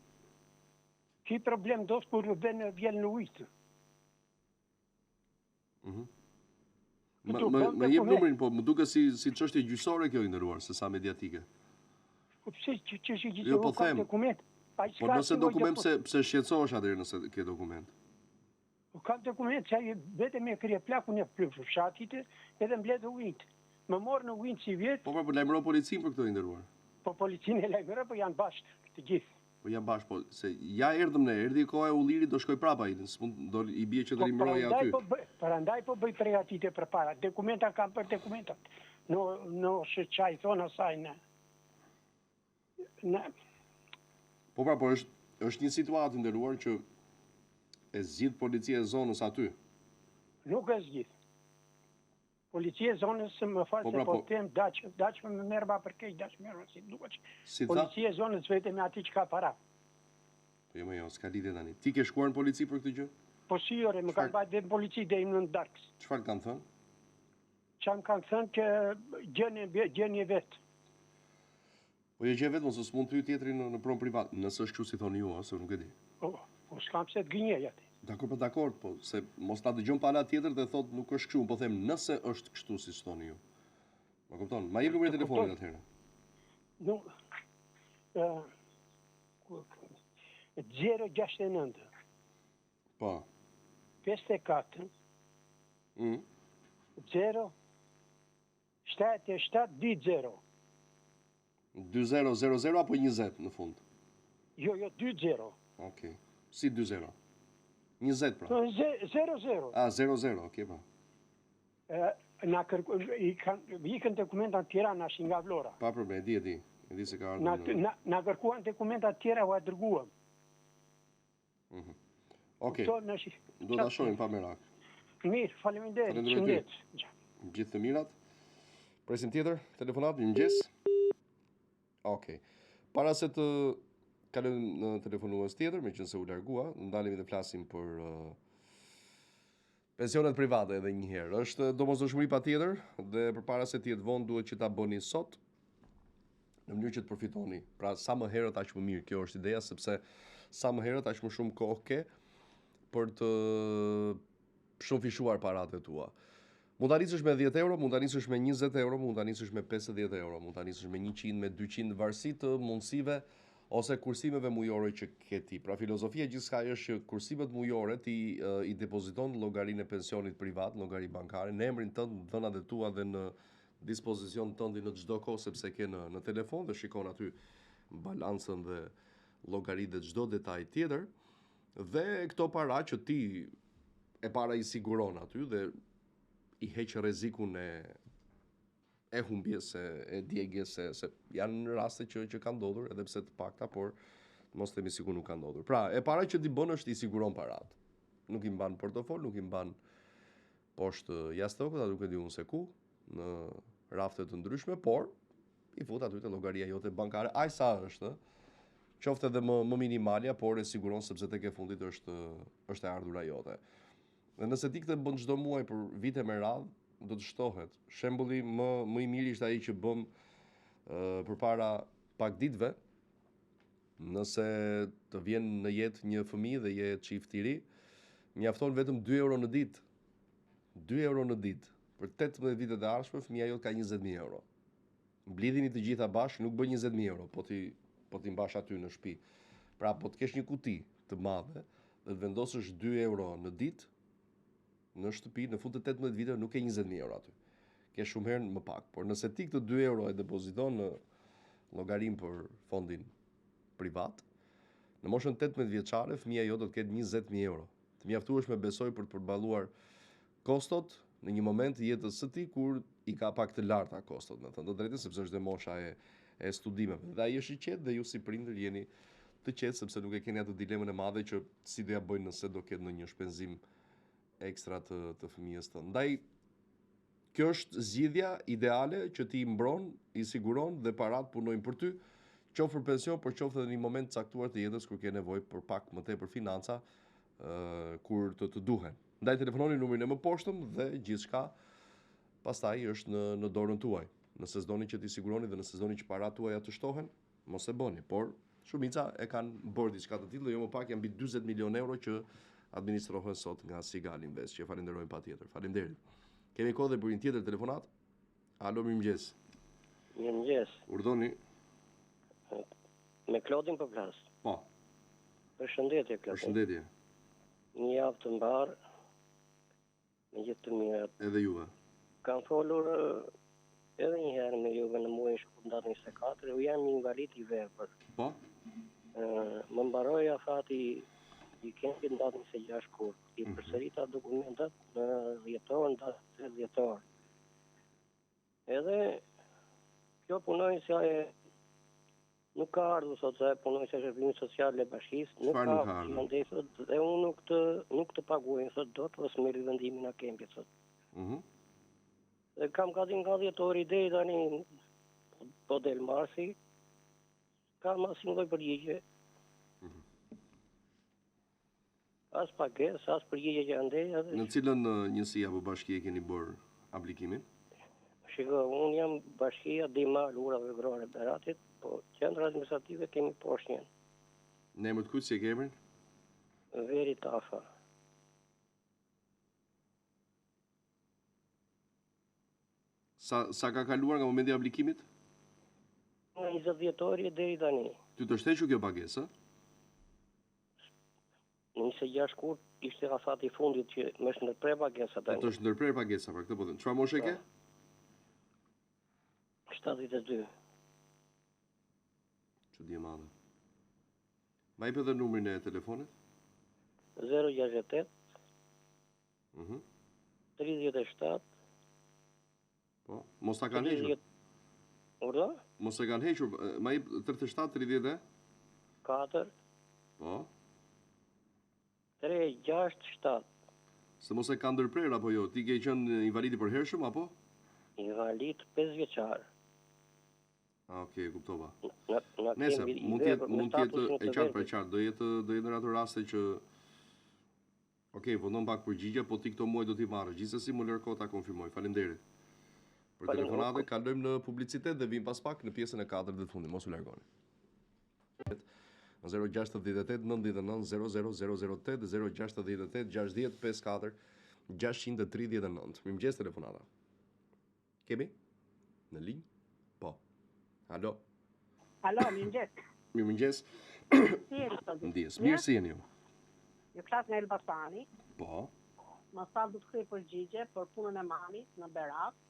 S17: Ki problem dos kur vjen në ujtë.
S1: Më jep numrin, po më duket si çështje gjyqësore kjo i nderuar, se sa mediatike.
S17: Po pse ç'është gjyqësore?
S1: Jo, po them. Po nëse dokument, pse shqetësohesh atëherë nëse ke dokument?
S17: Po ka dokument, që ai vetëm e krye plakun e fshatit edhe mbledh ujit. Më morë në ujit si vjet.
S1: Po lajmëro policin për këto i nderuar.
S17: Po policin e lajmëro, po janë bashkë të gjithë.
S1: Po janë bashkë, po se ja erdhëm ne, erdhi koha e Ullirit, do shkoj prapa ai, do i bie që do rimbroj aty.
S17: Prandaj po bëj përgatitje përpara. Dokumenta kam për dokumentat. No se çaj thon asaj ne.
S1: Po është një situatë nderuar që e zgjidh policia e zonës aty.
S17: Nuk e zgjidh. Policia e zonës më falë se po them daq më merr ma për keq, daq merr si duhet. Policia e zonës vetëm aty që ka para.
S1: Jo, s'ka lidhje tani. Ti ke shkuar në polici për këtë gjë?
S17: Po si ore, më kanë bajtë dhe në polici dhe në darkës.
S1: Çfarë kanë thënë?
S17: Që më kanë thënë që gjeni vetë.
S1: Po gjë vetë, mos s'mund të tjetrin në pronë privat. Nësë është kështu si thoni ju, ose nuk e di.
S17: Po s'kam pse të gënjej aty.
S1: Dakor, po se mos ta dëgjon pala tjetër dhe thot nuk është kështu, po them nëse është kështu si thoni ju. Ma kupton? Ma jep numrin e telefonit atëherë.
S17: Nuk 069.
S1: Po.
S17: 54. 0 77 20.
S1: 2000 apo 20 në fund?
S17: Jo, 20.
S1: Okej. Si 20? 20 pra.
S17: 00.
S1: 00, okej pa.
S17: Ikën dokumentat tjera na shi nga Vlora.
S1: Pa problem, e di se ka ardhur.
S17: Na kërkuan dokumentat tjera u dërguam.
S1: Okej. Do ta shohim pa merak.
S17: Mirë, faleminderit. Shëndet.
S1: Gjithë të mirat. Presim tjetër, telefonat, mirëmëngjes. Okej. Para se të kalojmë në telefonues tjetër, meqense u largua, ndalemi dhe flasim për pensionet private edhe një herë. Është domosdoshmëri patjetër dhe përpara se të jetë vonë duhet që ta bëni sot në mënyrë që të përfitoni. Pra sa më herët aq më mirë. Kjo është ideja, sepse sa më herët aq më shumë kohë ke për të shofishuar paratë tua. Mund ta nisësh me 10 euro, mund ta nisësh me 20 euro, mund ta nisësh me 50 euro, mund ta nisësh me 100, me 200 varësi të mundësive ose kursimeve mujore që ke ti. Pra filozofia gjithçka është që kursimet mujore ti i depoziton në llogarinë e pensionit privat, në llogari bankare, në emrin tënd, në dhënat e tua dhe në dispozicion tëndi në çdo kohë sepse ke në telefon dhe shikon aty balancën dhe llogaritë dhe çdo detaj tjetër. Dhe këto para që ti e para i siguron aty dhe i heq rrezikun e humbjes, e djegjes, se janë raste që kanë ndodhur, edhe pse të pakta, por mos themi sikur nuk kanë ndodhur. Pra, e para që ti bën është i siguron parat. Nuk i mban portofol, nuk i mban poshtë jastokut, aty nuk e di unë se ku, në rafte të ndryshme, por i fut aty te llogaria jote bankare, aq sa është, qoftë edhe më minimalja, por e siguron sepse tek e fundit është e ardhura jote. Dhe nëse ti këtë bën çdo muaj për vite me radhë, do të shtohet. Shembulli më i miri ishte ai që bëm përpara pak ditëve, nëse të vjen në jetë një fëmijë dhe je çift i ri, mjafton vetëm 2 euro në ditë. 2 euro në ditë. Për 18 vitet e ardhshme, fëmia jote ka 20.000 euro. Mblidhini të gjitha bashkë, nuk bën 20.000 euro, po ti mbash aty në shtëpi. Pra, po të kesh një kuti të madhe dhe të vendosësh 2 euro në ditë në shtëpi, në fund të 18 viteve nuk ke 20.000 euro aty. Ke shumë herë më pak. Por nëse ti këtë 2 euro e depoziton në llogarin për fondin privat, në moshën 18 vjeçare, fëmia jote do të ketë 20.000 euro. Të mjaftueshme besoj për të përballuar kostot në një moment të jetës së tij kur i ka pak të larta kostot, me thënë të drejtën, sepse është dhe mosha e studimeve. Dhe ai është i qetë dhe ju si prindër jeni të qetë sepse nuk e keni atë dilemën e madhe që si do ja bëjnë nëse do ketë ndonjë shpenzim ekstra të fëmijës tënd. Ndaj kjo është zgjidhja ideale që ti i mbron, i siguron dhe parat punojnë për ty, qoftë për pension, por qoftë edhe në një moment caktuar të jetës kur ke nevojë për pak më tepër financa, kur të duhen. Ndaj telefononi numrin e më poshtëm dhe gjithçka pastaj është në dorën tuaj. Nëse s'doni që t'i siguroni dhe nëse s'doni që parat tuaja të shtohen, mos e bëni, por shumica e kanë bërë diçka të tillë dhe jo më pak janë mbi 40 milion euro që administrohen sot nga Sigal Invest, që falenderojmë patjetër. Faleminderit. Kemi kohë dhe për një tjetër telefonat. Alo, mirëmëngjes.
S18: Mirëmëngjes.
S1: Urdhoni.
S18: Me Klodin po flas.
S1: Po.
S18: Përshëndetje, Klodin.
S1: Përshëndetje.
S18: Një javë të mbar. Me gjithë të mirat.
S1: Edhe juve.
S18: Kam folur edhe një herë me juve në muajin shkurt 24, u jam një invalid i vepër.
S1: Po.
S18: Më mbaroi afati i kemi datën 26 shkurt. I përsërita dokumentat në dhjetor, datë 3 dhjetor. Edhe kjo punonjësja nuk ka ardhur sot se punonjësja e shërbimit social e bashkisë, nuk ka ndesur dhe unë nuk të paguaj sot dot ose me rivendimin e kempit sot. Dhe kam gati nga 10 orë ide tani po del marsi, kam asnjë lloj përgjigje. As pagesë, as përgjigje që andej.
S1: Në cilën njësi apo bashki e keni bërë aplikimin?
S18: Shiko, unë jam bashkia Dimal Urave Grore Beratit, po qendra administrative kemi poshtë njën.
S1: Ne më të kujtë si e kemrin?
S18: Veri Tafa.
S1: Sa ka kaluar nga momenti i aplikimit?
S18: Nga 20 dhjetori deri tani.
S1: Ty të shtequ kjo pagesë?
S18: Në 26 shkurt ishte afati i fundit që më është ndërprer pagesa tani.
S1: Ato është ndërprer pagesa, pra këtë po them. Çfarë moshe ke?
S18: 72.
S1: Çudi e madhe. Ma jep edhe numrin e telefonit?
S18: 068 37.
S1: Po, mos ta kanë hequr.
S18: Urdhë?
S1: Mos e kanë hequr, ma jep 37 30
S18: 4.
S1: Po.
S18: 367.
S1: Se mos e ka ndërprer apo jo? Ti ke qenë invalid i përhershëm apo?
S18: Invalid 5 vjeçar.
S1: Okej, kuptova. Nëse mund të jetë e qartë për qartë, do jetë në ato raste që okej, vëndon pak përgjigje, po ti këto muaj do t'i marrësh. Gjithsesi më lër kohë ta konfirmoj. Faleminderit. Për telefonatën kalojmë në publicitet dhe vim pas pak në pjesën e 4 dhe të fundit. Mos u largoni. 068 99 00008 068 60 54 639. Mirëmëngjes telefonata. Kemi? Në linjë? Po. Alo.
S19: Alo, mirëmëngjes.
S1: Mirëmëngjes. Ndjes. Mirë si jeni ju?
S19: Ju flas nga Elbasani.
S1: Po.
S19: Më sa do të krijoj përgjigje për punën e mamit në Berat.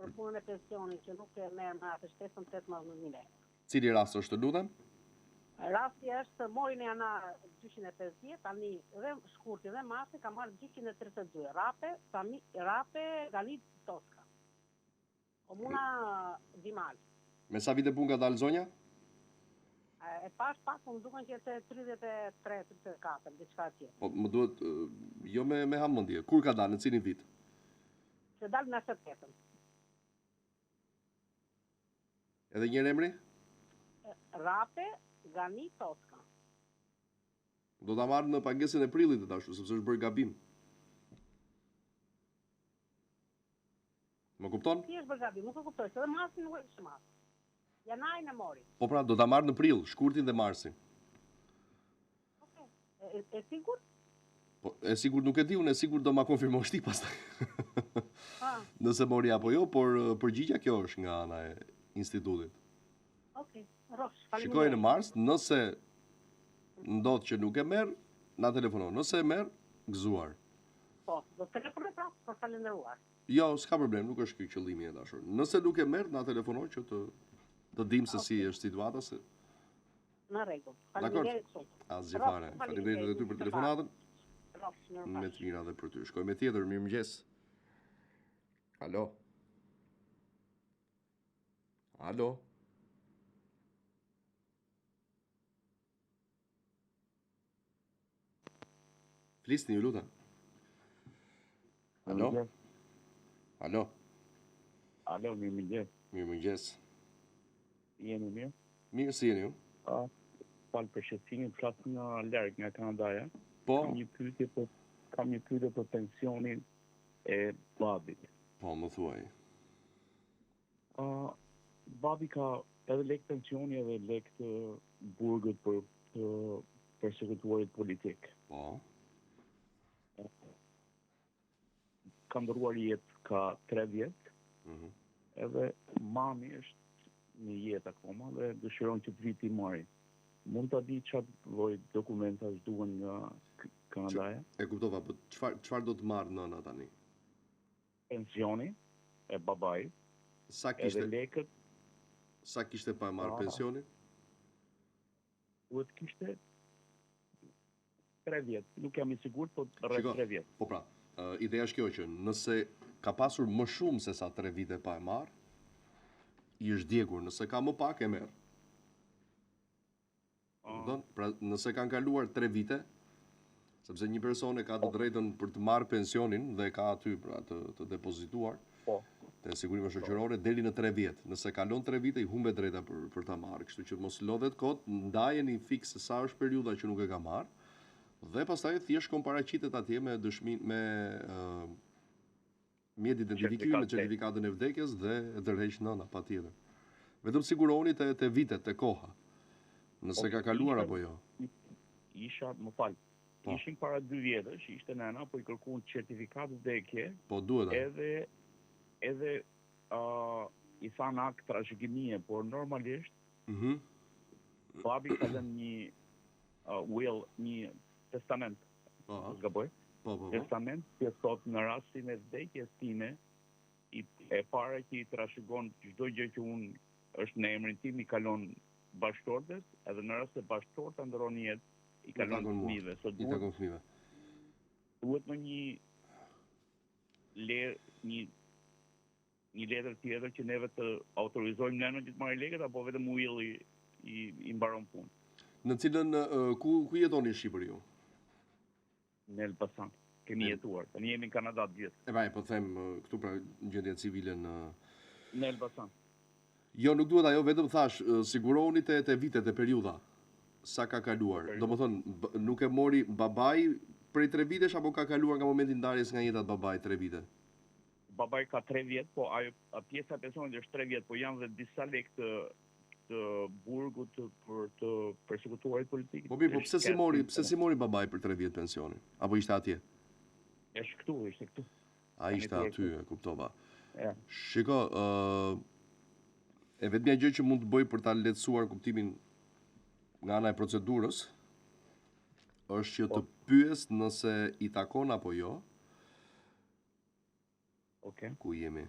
S19: për punën e pensionit që nuk e merr më atë 18.000 lekë.
S1: Cili rast është, lutem?
S19: Rasti është morin e ana 250, tani dhe shkurti dhe masi ka marrë 232. Rape Gali Toska. Komuna Dimal.
S1: Me sa vite pun ka dalë zonja?
S19: E pash pak, më duken që jetë 33, 34, diçka tjetër.
S1: Po, më duhet, jo me hamendje. Kur ka dalë, në cilin vit?
S19: Se dalë në 78.
S1: Edhe një emri?
S19: Rape Gani Toska.
S1: Do ta marrë në pagesën e prillit të dashur, sepse është bërë gabim. Më kupton?
S19: Si është bërë gabim, nuk e kuptoj, se dhe masin nuk e kështë masë. Janajin e mori.
S1: Po pra, do ta marrë në prill, shkurtin dhe marsin.
S19: E sigur?
S1: Po, e sigur nuk e di, unë e sigur do ma konfirmosh ti pastaj. Nëse mori apo jo, por përgjigja kjo është nga ana e institutit.
S19: Okej, rosh, faleminderit.
S1: Shikoj në mars, nëse ndodh që nuk e merr, na telefonon. Nëse e merr, gëzuar.
S19: Po, do të telefonoj pra, për falenderuar.
S1: Jo, s'ka problem, nuk është ky qëllimi i dashur. Nëse nuk e merr, na telefonoj që të dim se si është situata se.
S19: Në rregull. Faleminderit shumë.
S1: Asgjë fare. Faleminderit edhe ty për telefonatën. Me të mira dhe për ty. Shkoj me tjetër, mirëmëngjes. Alo. Alo. Flisni, ju lutem. Alo. Alo.
S20: Alo, mirëmëngjes.
S1: Mirëmëngjes.
S20: Jeni mirë?
S1: Mirë, si jeni ju?
S20: Falë për shqetësimin, flas nga larg nga Kanadaja.
S1: Po.
S20: Kam një pyetje për pensionin e babit.
S1: Po, më thuaj.
S20: Babi ka edhe lek pensioni edhe lek të burgut për persekutuarit politik.
S1: Po.
S20: Ka ndëruar jetë ka 3 vjet. Edhe mami është në jetë akoma dhe dëshiron që të viti marri. Mund të di çfarë lloj dokumentash duhen nga Kanadaja?
S1: E kuptova, po çfarë do të marrë nëna tani?
S20: Pensioni e babait.
S1: Sa kishte?
S20: Edhe lekët.
S1: Sa kishte pa marrë pensionin?
S20: Duhet kishte 3 vjet. Nuk jam i sigurt, po rreth 3 vjet.
S1: Po pra, ideja është kjo që nëse ka pasur më shumë se sa 3 vite pa e marrë, i është djegur, nëse ka më pak e merr. Pra, nëse kanë kaluar 3 vite, sepse një person e ka të drejtën për të marrë pensionin dhe ka aty pra të depozituar, te sigurime shoqërore deri në 3 vjet. Nëse kalon 3 vite i humbet drejta për ta marrë, kështu që mos lodhet kot, ndajeni fikse sa është periudha që nuk e ka marrë, dhe pastaj thjesht komparaqitet atje me dëshminë me mjet identifikimi me certifikatën e vdekjes dhe e tërheq nëna patjetër. Vetëm siguroni te vitet, te koha. Nëse ka kaluar apo jo.
S20: Isha, më fal. Ishin para 2 vjetësh, ishte nëna, po i kërkuan certifikat vdekje.
S1: Po duhet.
S20: Edhe i than akt trashëgimie, por normalisht babi ka lënë një will, një testament. Gaboj. Testament që thot në rastin e vdekjes time, e para që i trashëgon çdo gjë që unë është në emrin tim i kalon bashkëtortes, edhe në rast se bashkëtorta ndron jetë i kalon fëmijëve.
S1: I takon fëmijëve.
S20: Duhet në një letër tjetër që neve të autorizojmë nënën që të marrë lekët, apo vetëm willi i mbaron punë.
S1: Në cilën ku jetoni në Shqipëri ju?
S20: Në Elbasan. Kemi jetuar. Tani jemi në Kanada të gjithë.
S1: E vaj, po them këtu pra gjendje civile
S20: në Elbasan.
S1: Jo, nuk duhet ajo, vetëm thash, siguroni te vitet e periudha sa ka kaluar. Domethënë, nuk e mori babai prej 3 vitesh apo ka kaluar nga momenti ndarjes nga jeta e babait 3 vite?
S20: Babai ka 3 vjet, po ajo pjesa e pensionit është 3 vjet, po janë dhe disa lekë të burgut për të persekutuarit politik.
S1: Po mirë, po pse si mori babai për 3 vjet pensionin? Apo ishte atje?
S20: Ishte këtu.
S1: A ishte aty, e kuptova. Shiko, e vetmja gjë që mund të bëj për ta lehtësuar kuptimin nga ana e procedurës është që të pyes nëse i takon apo jo.
S20: Okej.
S1: Ku jemi?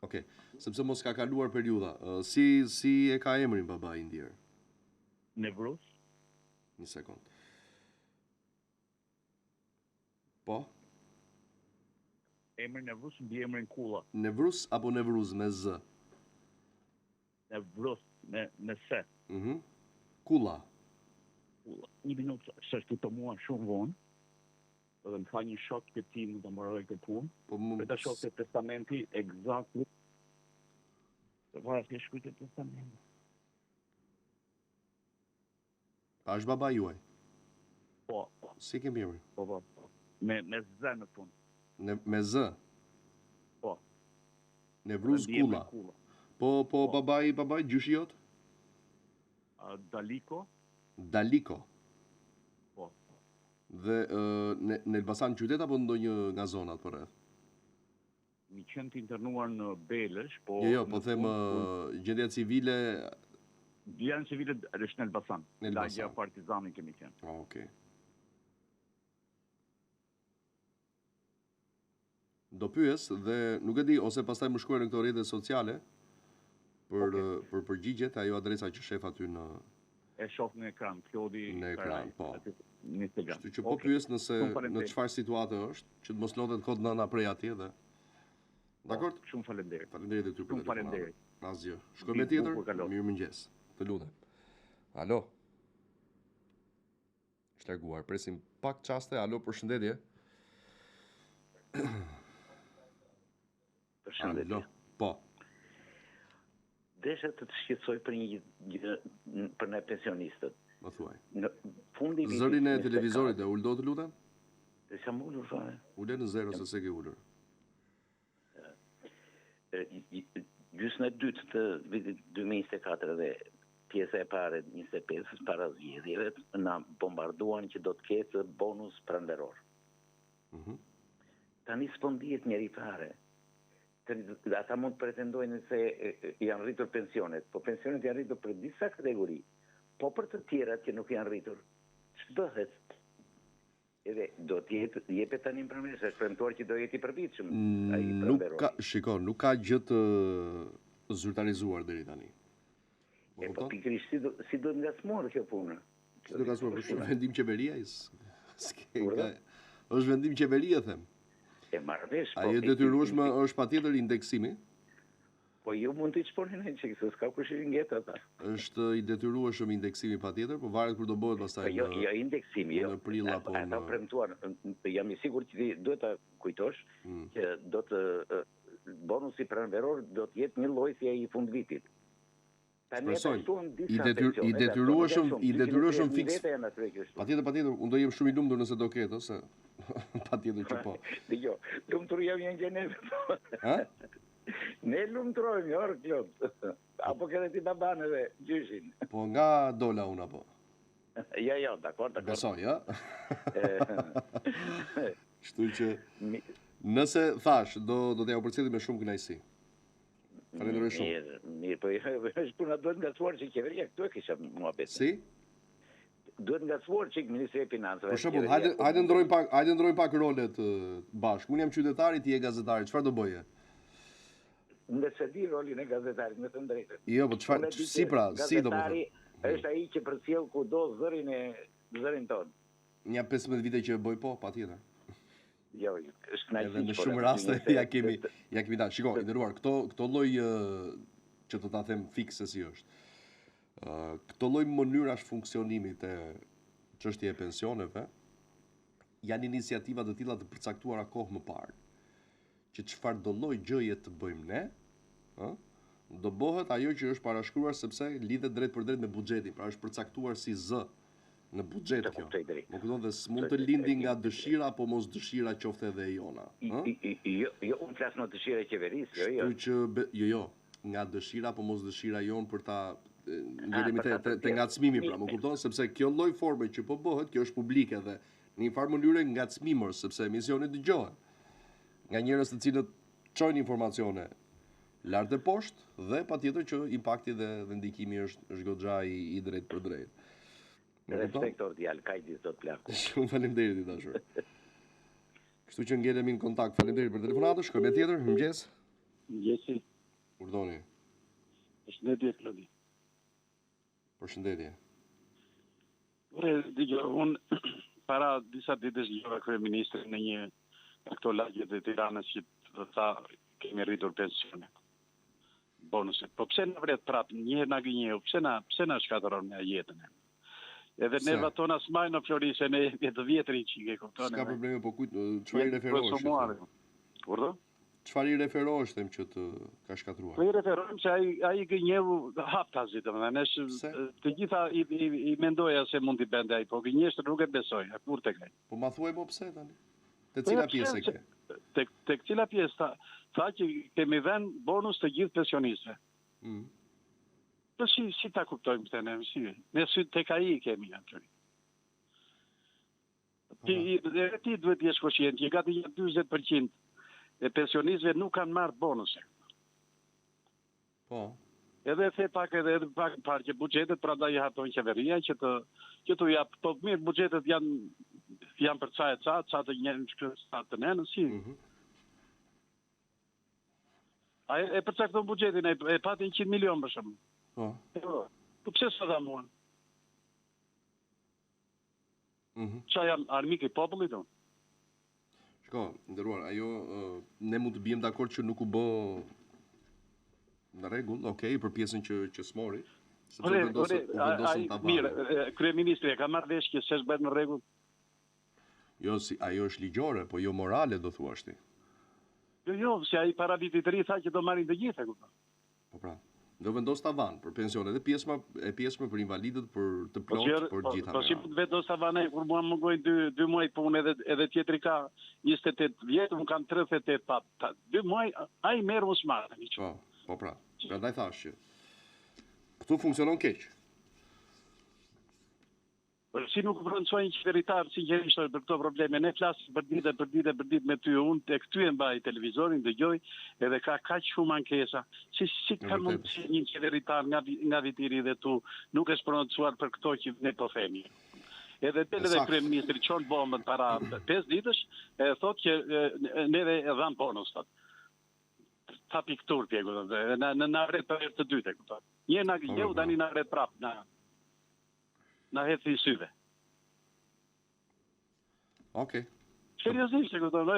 S1: Okej, sepse mos ka kaluar periudha. Si e ka emrin babai ndjer?
S20: Nevruz.
S1: Një sekond. Po?
S20: Emri Nevruz mbi emrin Kulla.
S1: Nevruz apo Nevruz me z?
S20: Nevruz me se.
S1: Kulla.
S20: Një minutë, se shtu të mua shumë vonë, dhe më tha një shok të ti më të mëroj këtë punë, për të shok të testamenti, exactly, të vara të shkuj të testamenti.
S1: A është baba juaj?
S20: Po.
S1: Si kemi emrin?
S20: Po. Me zë në fund.
S1: Me zë?
S20: Po.
S1: Nevruz Kulla. Po babai gjyshi jot?
S20: Daliko.
S1: Daliko.
S20: Po.
S1: Dhe në Elbasan qytet apo ndonjë nga zonat për rreth?
S20: Mi qenë të internuar në Belësh, po...
S1: Jo, po them gjendja civile...
S20: Gjendja civile është në Elbasan. Lagja Partizani kemi qenë.
S1: Okej. Do pyes dhe nuk e di, ose pastaj më shkruaj në këto rrjete sociale për përgjigjet, ajo adresa që shef aty në...
S20: E shoh në ekran, Klodi...
S1: Në ekran, po.
S20: Në Instagram.
S1: Kështu që po pyes nëse në çfarë situate është, që të mos lodhet kod nëna prej atje dhe... Dakor?
S20: Shumë faleminderit.
S1: Faleminderit e ty për
S20: telefonat. Shumë faleminderit.
S1: Asgjë. Shkoj me tjetër. Mirëmëngjes. Të lutem. Alo. Është larguar. Presim pak çaste. Alo, përshëndetje.
S21: Përshëndetje.
S1: Po.
S21: Desha të shqetësoj për ne pensionistët.
S1: Më thuaj.
S21: Në fundi vitit...
S1: Zërin e televizorit e ullë do të lutem?
S21: Dhe sa më ullur fare.
S1: Ullë në zero se se ke ullur.
S21: Gjysmë e dytë të vitit 2024 dhe pjesa e pare 25 para zgjedhjeve na bombarduan që do të ketë bonus pranveror. Tani s'po ndihet njeri fare. Ata mund të pretendojnë se janë rritur pensionet, po pensionet janë rritur për disa kategori, po për të tjerat që nuk janë rritur, ç'bëhet? Edhe do të jepet tani premtesë, është premtuar që do jeti i përbitshëm ai pranveror.
S1: Nuk ka gjë të zyrtarizuar deri tani.
S21: Po pikërisht si do të ngacmuar kjo punë?
S1: Si do të ngacmuar? Është vendim qeveria? Është vendim qeveria, them.
S21: E marrë vesh.
S1: A e detyrueshme është patjetër indeksimi?
S21: Po ju mund të çponi në çik, se s'ka kush i ngjet ata.
S1: Është i detyrueshëm indeksimi patjetër, po varet kur do bëhet pastaj.
S21: Jo indeksimi, jo.
S1: Në prill apo në...
S21: Ata premtuan, jam i sigurt që duhet ta kujtosh që do të bonusi pranveror do të jetë një lloj si ai i fundvitit. Tani
S1: i detyrueshëm fiks. Patjetër, unë do jem shumë i lumtur nëse do ketë, ose patjetër që po.
S21: Jo, lumtur jam një gjenetë. Ha? Ne lumturojmë, orë Klod. Apo këtë ti baban edhe gjyshin.
S1: Po nga dola unë apo?
S21: Jo, dakor.
S1: Besoj, ja? Kështu që nëse thash, do t'ja u përcjellim me shumë kënaqësi. Falenderoj shumë.
S21: Mirë, po është puna duhet ngacmuar që qeveria këtu e kisha muhabet.
S1: Si?
S21: Duhet ngacmuar që Ministri e Financave.
S1: Për shembull, hajde ndrojmë pak rolet bashkë. Unë jam qytetari, ti je gazetari, çfarë do bëje?
S21: Nëse di rolin e gazetarit, me të drejtën.
S1: Jo, po çfarë si do të thotë?
S21: Gazetari është ai që përcjell kudo zërin ton.
S1: Një 15 vite që e bëj po, patjetër.
S21: Jo, është kënaqësi.
S1: Edhe në shumë raste ja kemi dalë. Shiko, i nderuar, këto lloj që të ta them fikse si është. Këto lloj mënyrash funksionimi të çështje e pensioneve janë iniciativa të tilla të përcaktuara kohë më parë. Që çfarë do lloj gjëje të bëjmë ne, do bëhet ajo që është parashkruar sepse lidhet drejt për drejt me buxhetin, pra është përcaktuar si zë në buxhet kjo. Më kupton dhe s'mund të lindi nga dëshira apo mos dëshira qoftë edhe e jona.
S21: Jo, unë flas në dëshira e qeverisë,
S1: jo, nga dëshira apo mos dëshira jon për ta ngelemi te ngacmimi, pra, më kupton, sepse kjo lloj forme që po bëhet, kjo është publike dhe në një farë mënyrë ngacmimor, sepse emisioni dëgjohet nga njerëz të cilët çojnë informacione lart e poshtë dhe patjetër që impakti dhe ndikimi është goxha i drejt për drejt.
S21: Respektor djalë, kajtis do të plaku.
S1: Shumë faleminderit i dashur. Kështu që ngelemi në kontakt. Faleminderit për telefonatën. Shkojmë tjetër. Mirëmëngjes.
S21: Mirëmëngjes.
S1: Urdhoni.
S3: Përshëndetje, Klodi.
S1: Përshëndetje.
S3: Unë para disa ditësh gjova kryeministrin në një këto lagjet e Tiranës që të tha kemi rritur pensionet. Bonuset. Po pse na vret prap një na gënjeu? Pse na shkatëron me jetën? Edhe nervat tona s'majnë në Florisë, ne jemi të vjetrin çike, kupton?
S1: S'ka probleme, po çfarë i referohesh?
S3: Urdhë?
S1: Çfarë i referohesh them që të ka shkatruar?
S3: Po i referohem se ai gënjeu haptazi, domethënë, të gjitha i mendoja se mund t'i bënte ai, po gënjeshtër nuk e besoj, kur tek ai.
S1: Po ma thuaj më pse tani? Te cila pjesë e ke?
S3: Tek cila pjesë tha që kemi vënë bonus të gjithë pensionistëve. Po si ta kuptojmë këtë ne, si? Ne sy tek ai kemi aty. Ti duhet të jesh koshient, që gati 40% e pensionistëve nuk kanë marrë bonuse.
S1: Po.
S3: Edhe the pak parë që buxhetet prandaj i hartojnë qeveria që të jap, po mirë buxhetet janë për ca të njëjtë sa të nënë, si. A e përcakton buxhetin e patin 100 milion për shembull.
S1: Po.
S3: Po pse s'u dha mua? Qa jam armik i popullit unë?
S1: Shko, ndëruar, ajo ne mund të bijem dakord që nuk u bë në rregull, okay, për pjesën që s'mori.
S3: Mirë, kryeministri e ka marrë vesh që s'është bërë në rregull?
S1: Jo, ajo është ligjore, po jo morale, do thuash ti.
S3: Jo, se ai para vitit të ri tha që do marrin të gjitha, kupton.
S1: Po pra. Do vendos tavan për pensionet e pjesma për invalidët, për të plotë, për gjitha.
S3: Po si vendos tavan kur mua më gojnë 2 muaj punë edhe tjetri ka 28 vjet, unë kam 38 pa 2 muaj, ai merr mos marr tani.
S1: Po pra. Prandaj thash që këtu funksionon keq.
S3: Por si nuk vronçojnë qeveritar sinqerisht për këto probleme, ne flasim për ditë me ty, unë tek ty e mbaj televizorin, dëgjoj, edhe ka kaq shumë ankesa. Si ka mund të një qeveritar nga vitiri dhe tu nuk është prononcuar për këto që ne po themi. Edhe edhe kryeministri çon bombën para 5 ditësh, e thotë që neve e dhan bonus thot. Ta piktur pjegu, në rret për të dytë, kupton. Një na gënjeu, tani na rret prap, na hethi syve.
S1: Okej.
S3: Seriozisht, kupton.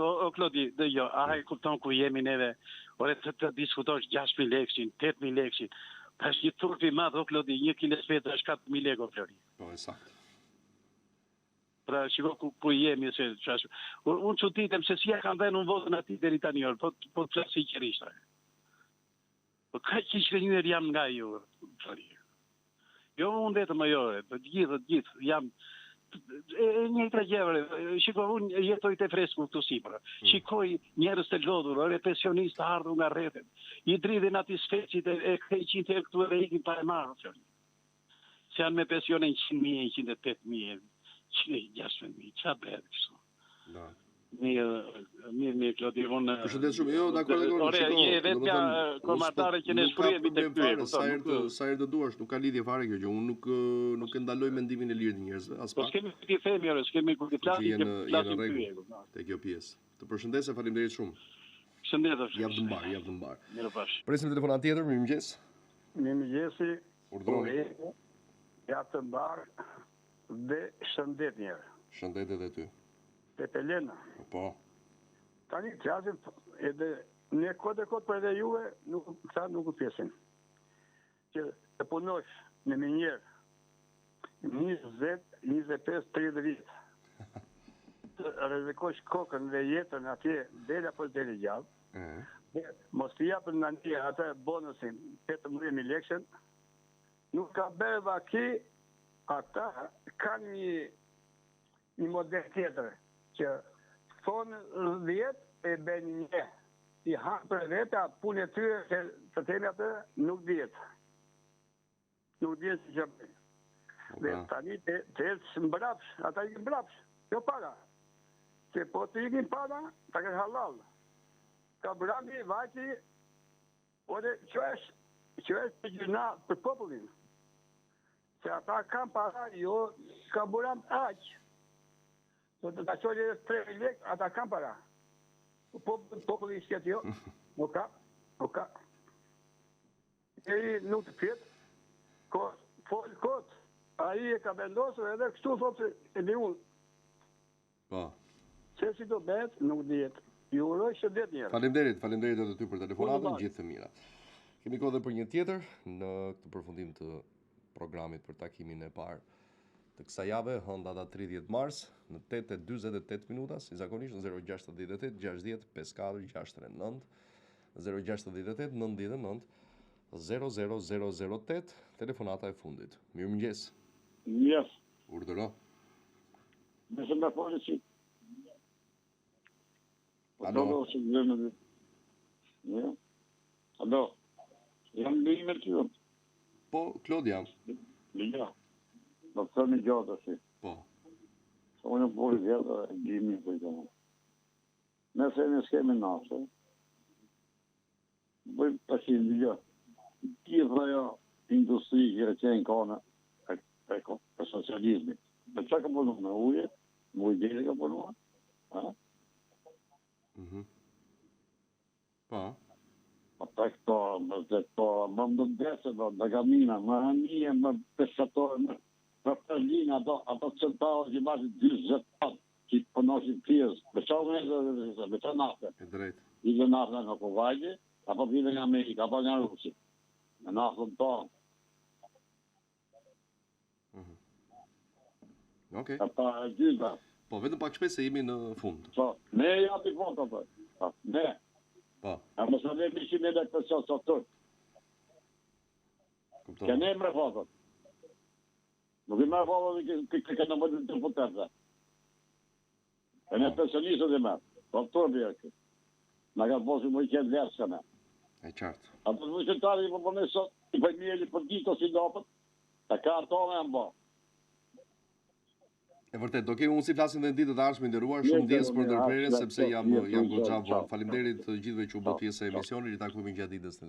S3: O Klodi, jo, a e kupton ku jemi neve? Ore të diskutosh 6.000 lekëshin, 8.000 lekëshin. Pas një turpi madh, o Klodi, 1 kg spetë është 4.000 lekë, Flori.
S1: Po, sakt.
S3: Pra, shiko ku jemi se çfarë. Unë çuditem se si ja kanë dhënë votën atij deri tani, po të flas sinqerisht. Po ka që njëherë jam nga ju, Flori. Jo unë vetëm ajo, të gjithë jam një tragjedie. Shikoj, unë jetoj te fresku këtu sipër. Shikoj njerëz të lodhur, pensionistë të ardhur nga rrethet. I dridhin aty sfecit e këqin të këtu edhe ikin pa e marrë. Se janë me pensione 100.000, 108.000, 160.000, qa bëhet kështu? Mirë, Klodi, unë...
S1: Përshëndet shumë, jo, dakord,
S3: je vetëja komatare që ne shkruhemi të këtyre.
S1: Sa herë të duash, nuk ka lidhje fare kjo gjë, unë nuk e ndaloj mendimin e lirë të njerëzve, as pak.
S3: Po s'kemi ku t'i themi, s'kemi ku t'i flasim
S1: rregull te kjo pjesë. Të përshëndes e faleminderit shumë.
S3: Përshëndet.
S1: Javë të mbar.
S3: Mirëpash.
S1: Presim telefonat tjetër, mirëmëngjes.
S5: Mirëmëngjesi.
S1: Urdhroni.
S5: Javë të mbar dhe shëndet njerë.
S1: Shëndet edhe ty.
S5: Te Pelena.
S1: Po.
S5: Tani flasim edhe ne kodë për edhe juve, nuk u pjesin. Që të punosh në minjerë 20, 25, 30 vjetë. Të rrezikosh kokën dhe jetën atje deri apo deri gjallë. Mos t'i japën në një atë bonusin 18.000 lekëshën. Nuk ka bërë vaki, ata kanë një model tjetër. Që thonë 10 e ben një. I hanë për vete, punë e tyre, të temi atë, nuk djetë. Nuk djetë që bëjë. Dhe tani të jetë mbrapsh, ata i mbrapsh, jo para. Që po të ikin para, ta këtë halal. Ka brandi, vajti, ode që është të gjëna për popullin. Që ata kam para, jo, ka buram aqë. Do të ta qojë 3 lek, ata kam para. Populli shqet jo, nuk ka. Po ka. Njeri nuk të pjetë, folë kotë, a i e ka vendosur edhe kështu thotë e di unë.
S1: Po.
S5: Se si do betë, nuk djetë. Ju uroj shëndet njerë.
S1: Faleminderit edhe ty për telefonatën, gjithë të mira. Kemi kohë dhe për një tjetër në këtë përfundim të programit për takimin e parë të kësaj jave, hënë data 30 mars në 8:48 minuta, si zakonisht në 068 60 54 69, 068 99 00008, telefonata e fundit. Mirëmëngjes.
S6: Yes.
S1: Urdhëro.
S6: Nëse më foli si.
S1: Alo.
S6: Alo. Jam në ime të ju.
S1: Po, Klod jam.
S6: Ja. Do të thëmë gjatë si.
S1: Po.
S6: Unë bërë gjatë e gjimi për gjatë. Nëse në skemi nasë, bëjmë të shimë një gjatë. Gjithë ajo industri që qenë kone e socializmi. Me që ka përnu me uje, me ujgjeri ka përnu,
S1: Po.
S6: Ata këto, më ndëndese, dhe gamina, më hënije, më pesatore, më përgjina, ato centaurë që bashkë 20 patë, që përnosin pjesë, me qa nafte.
S1: E drejtë.
S6: Vide nafte nga Kovajgje, apo vide nga Amerika, apo nga Rusi. Me naftën tonë.
S1: Okej.
S6: Ata e gjitha.
S1: Po, vetëm pak shpejt se jemi në fund.
S6: Po, ne japi fond ato. Ne.
S1: Po.
S6: A mos ne mishi me dhe këtë qëtë tërë.
S1: Kupton.
S6: Që ne më refotët. Nuk i më refotët që në mëllë të futërë. E ne pensionistët e mërë. Po të tërë bjerë këtë. Në ka posi më i qenë verës ka me.
S1: E qartë.
S6: A të të qëtari i përpërne sot, i përmjeli për ditë o si dopët, të ka artone e mbo.
S1: E vërtet, do kemi mundësi flasim dhe në ditët e ardhshme, nderuar, shumë ndjes për ndërprerjen sepse jam goxha vonë. Faleminderit të gjithëve që u bë pjesë e emisionit, i takojmë gjatë ditës.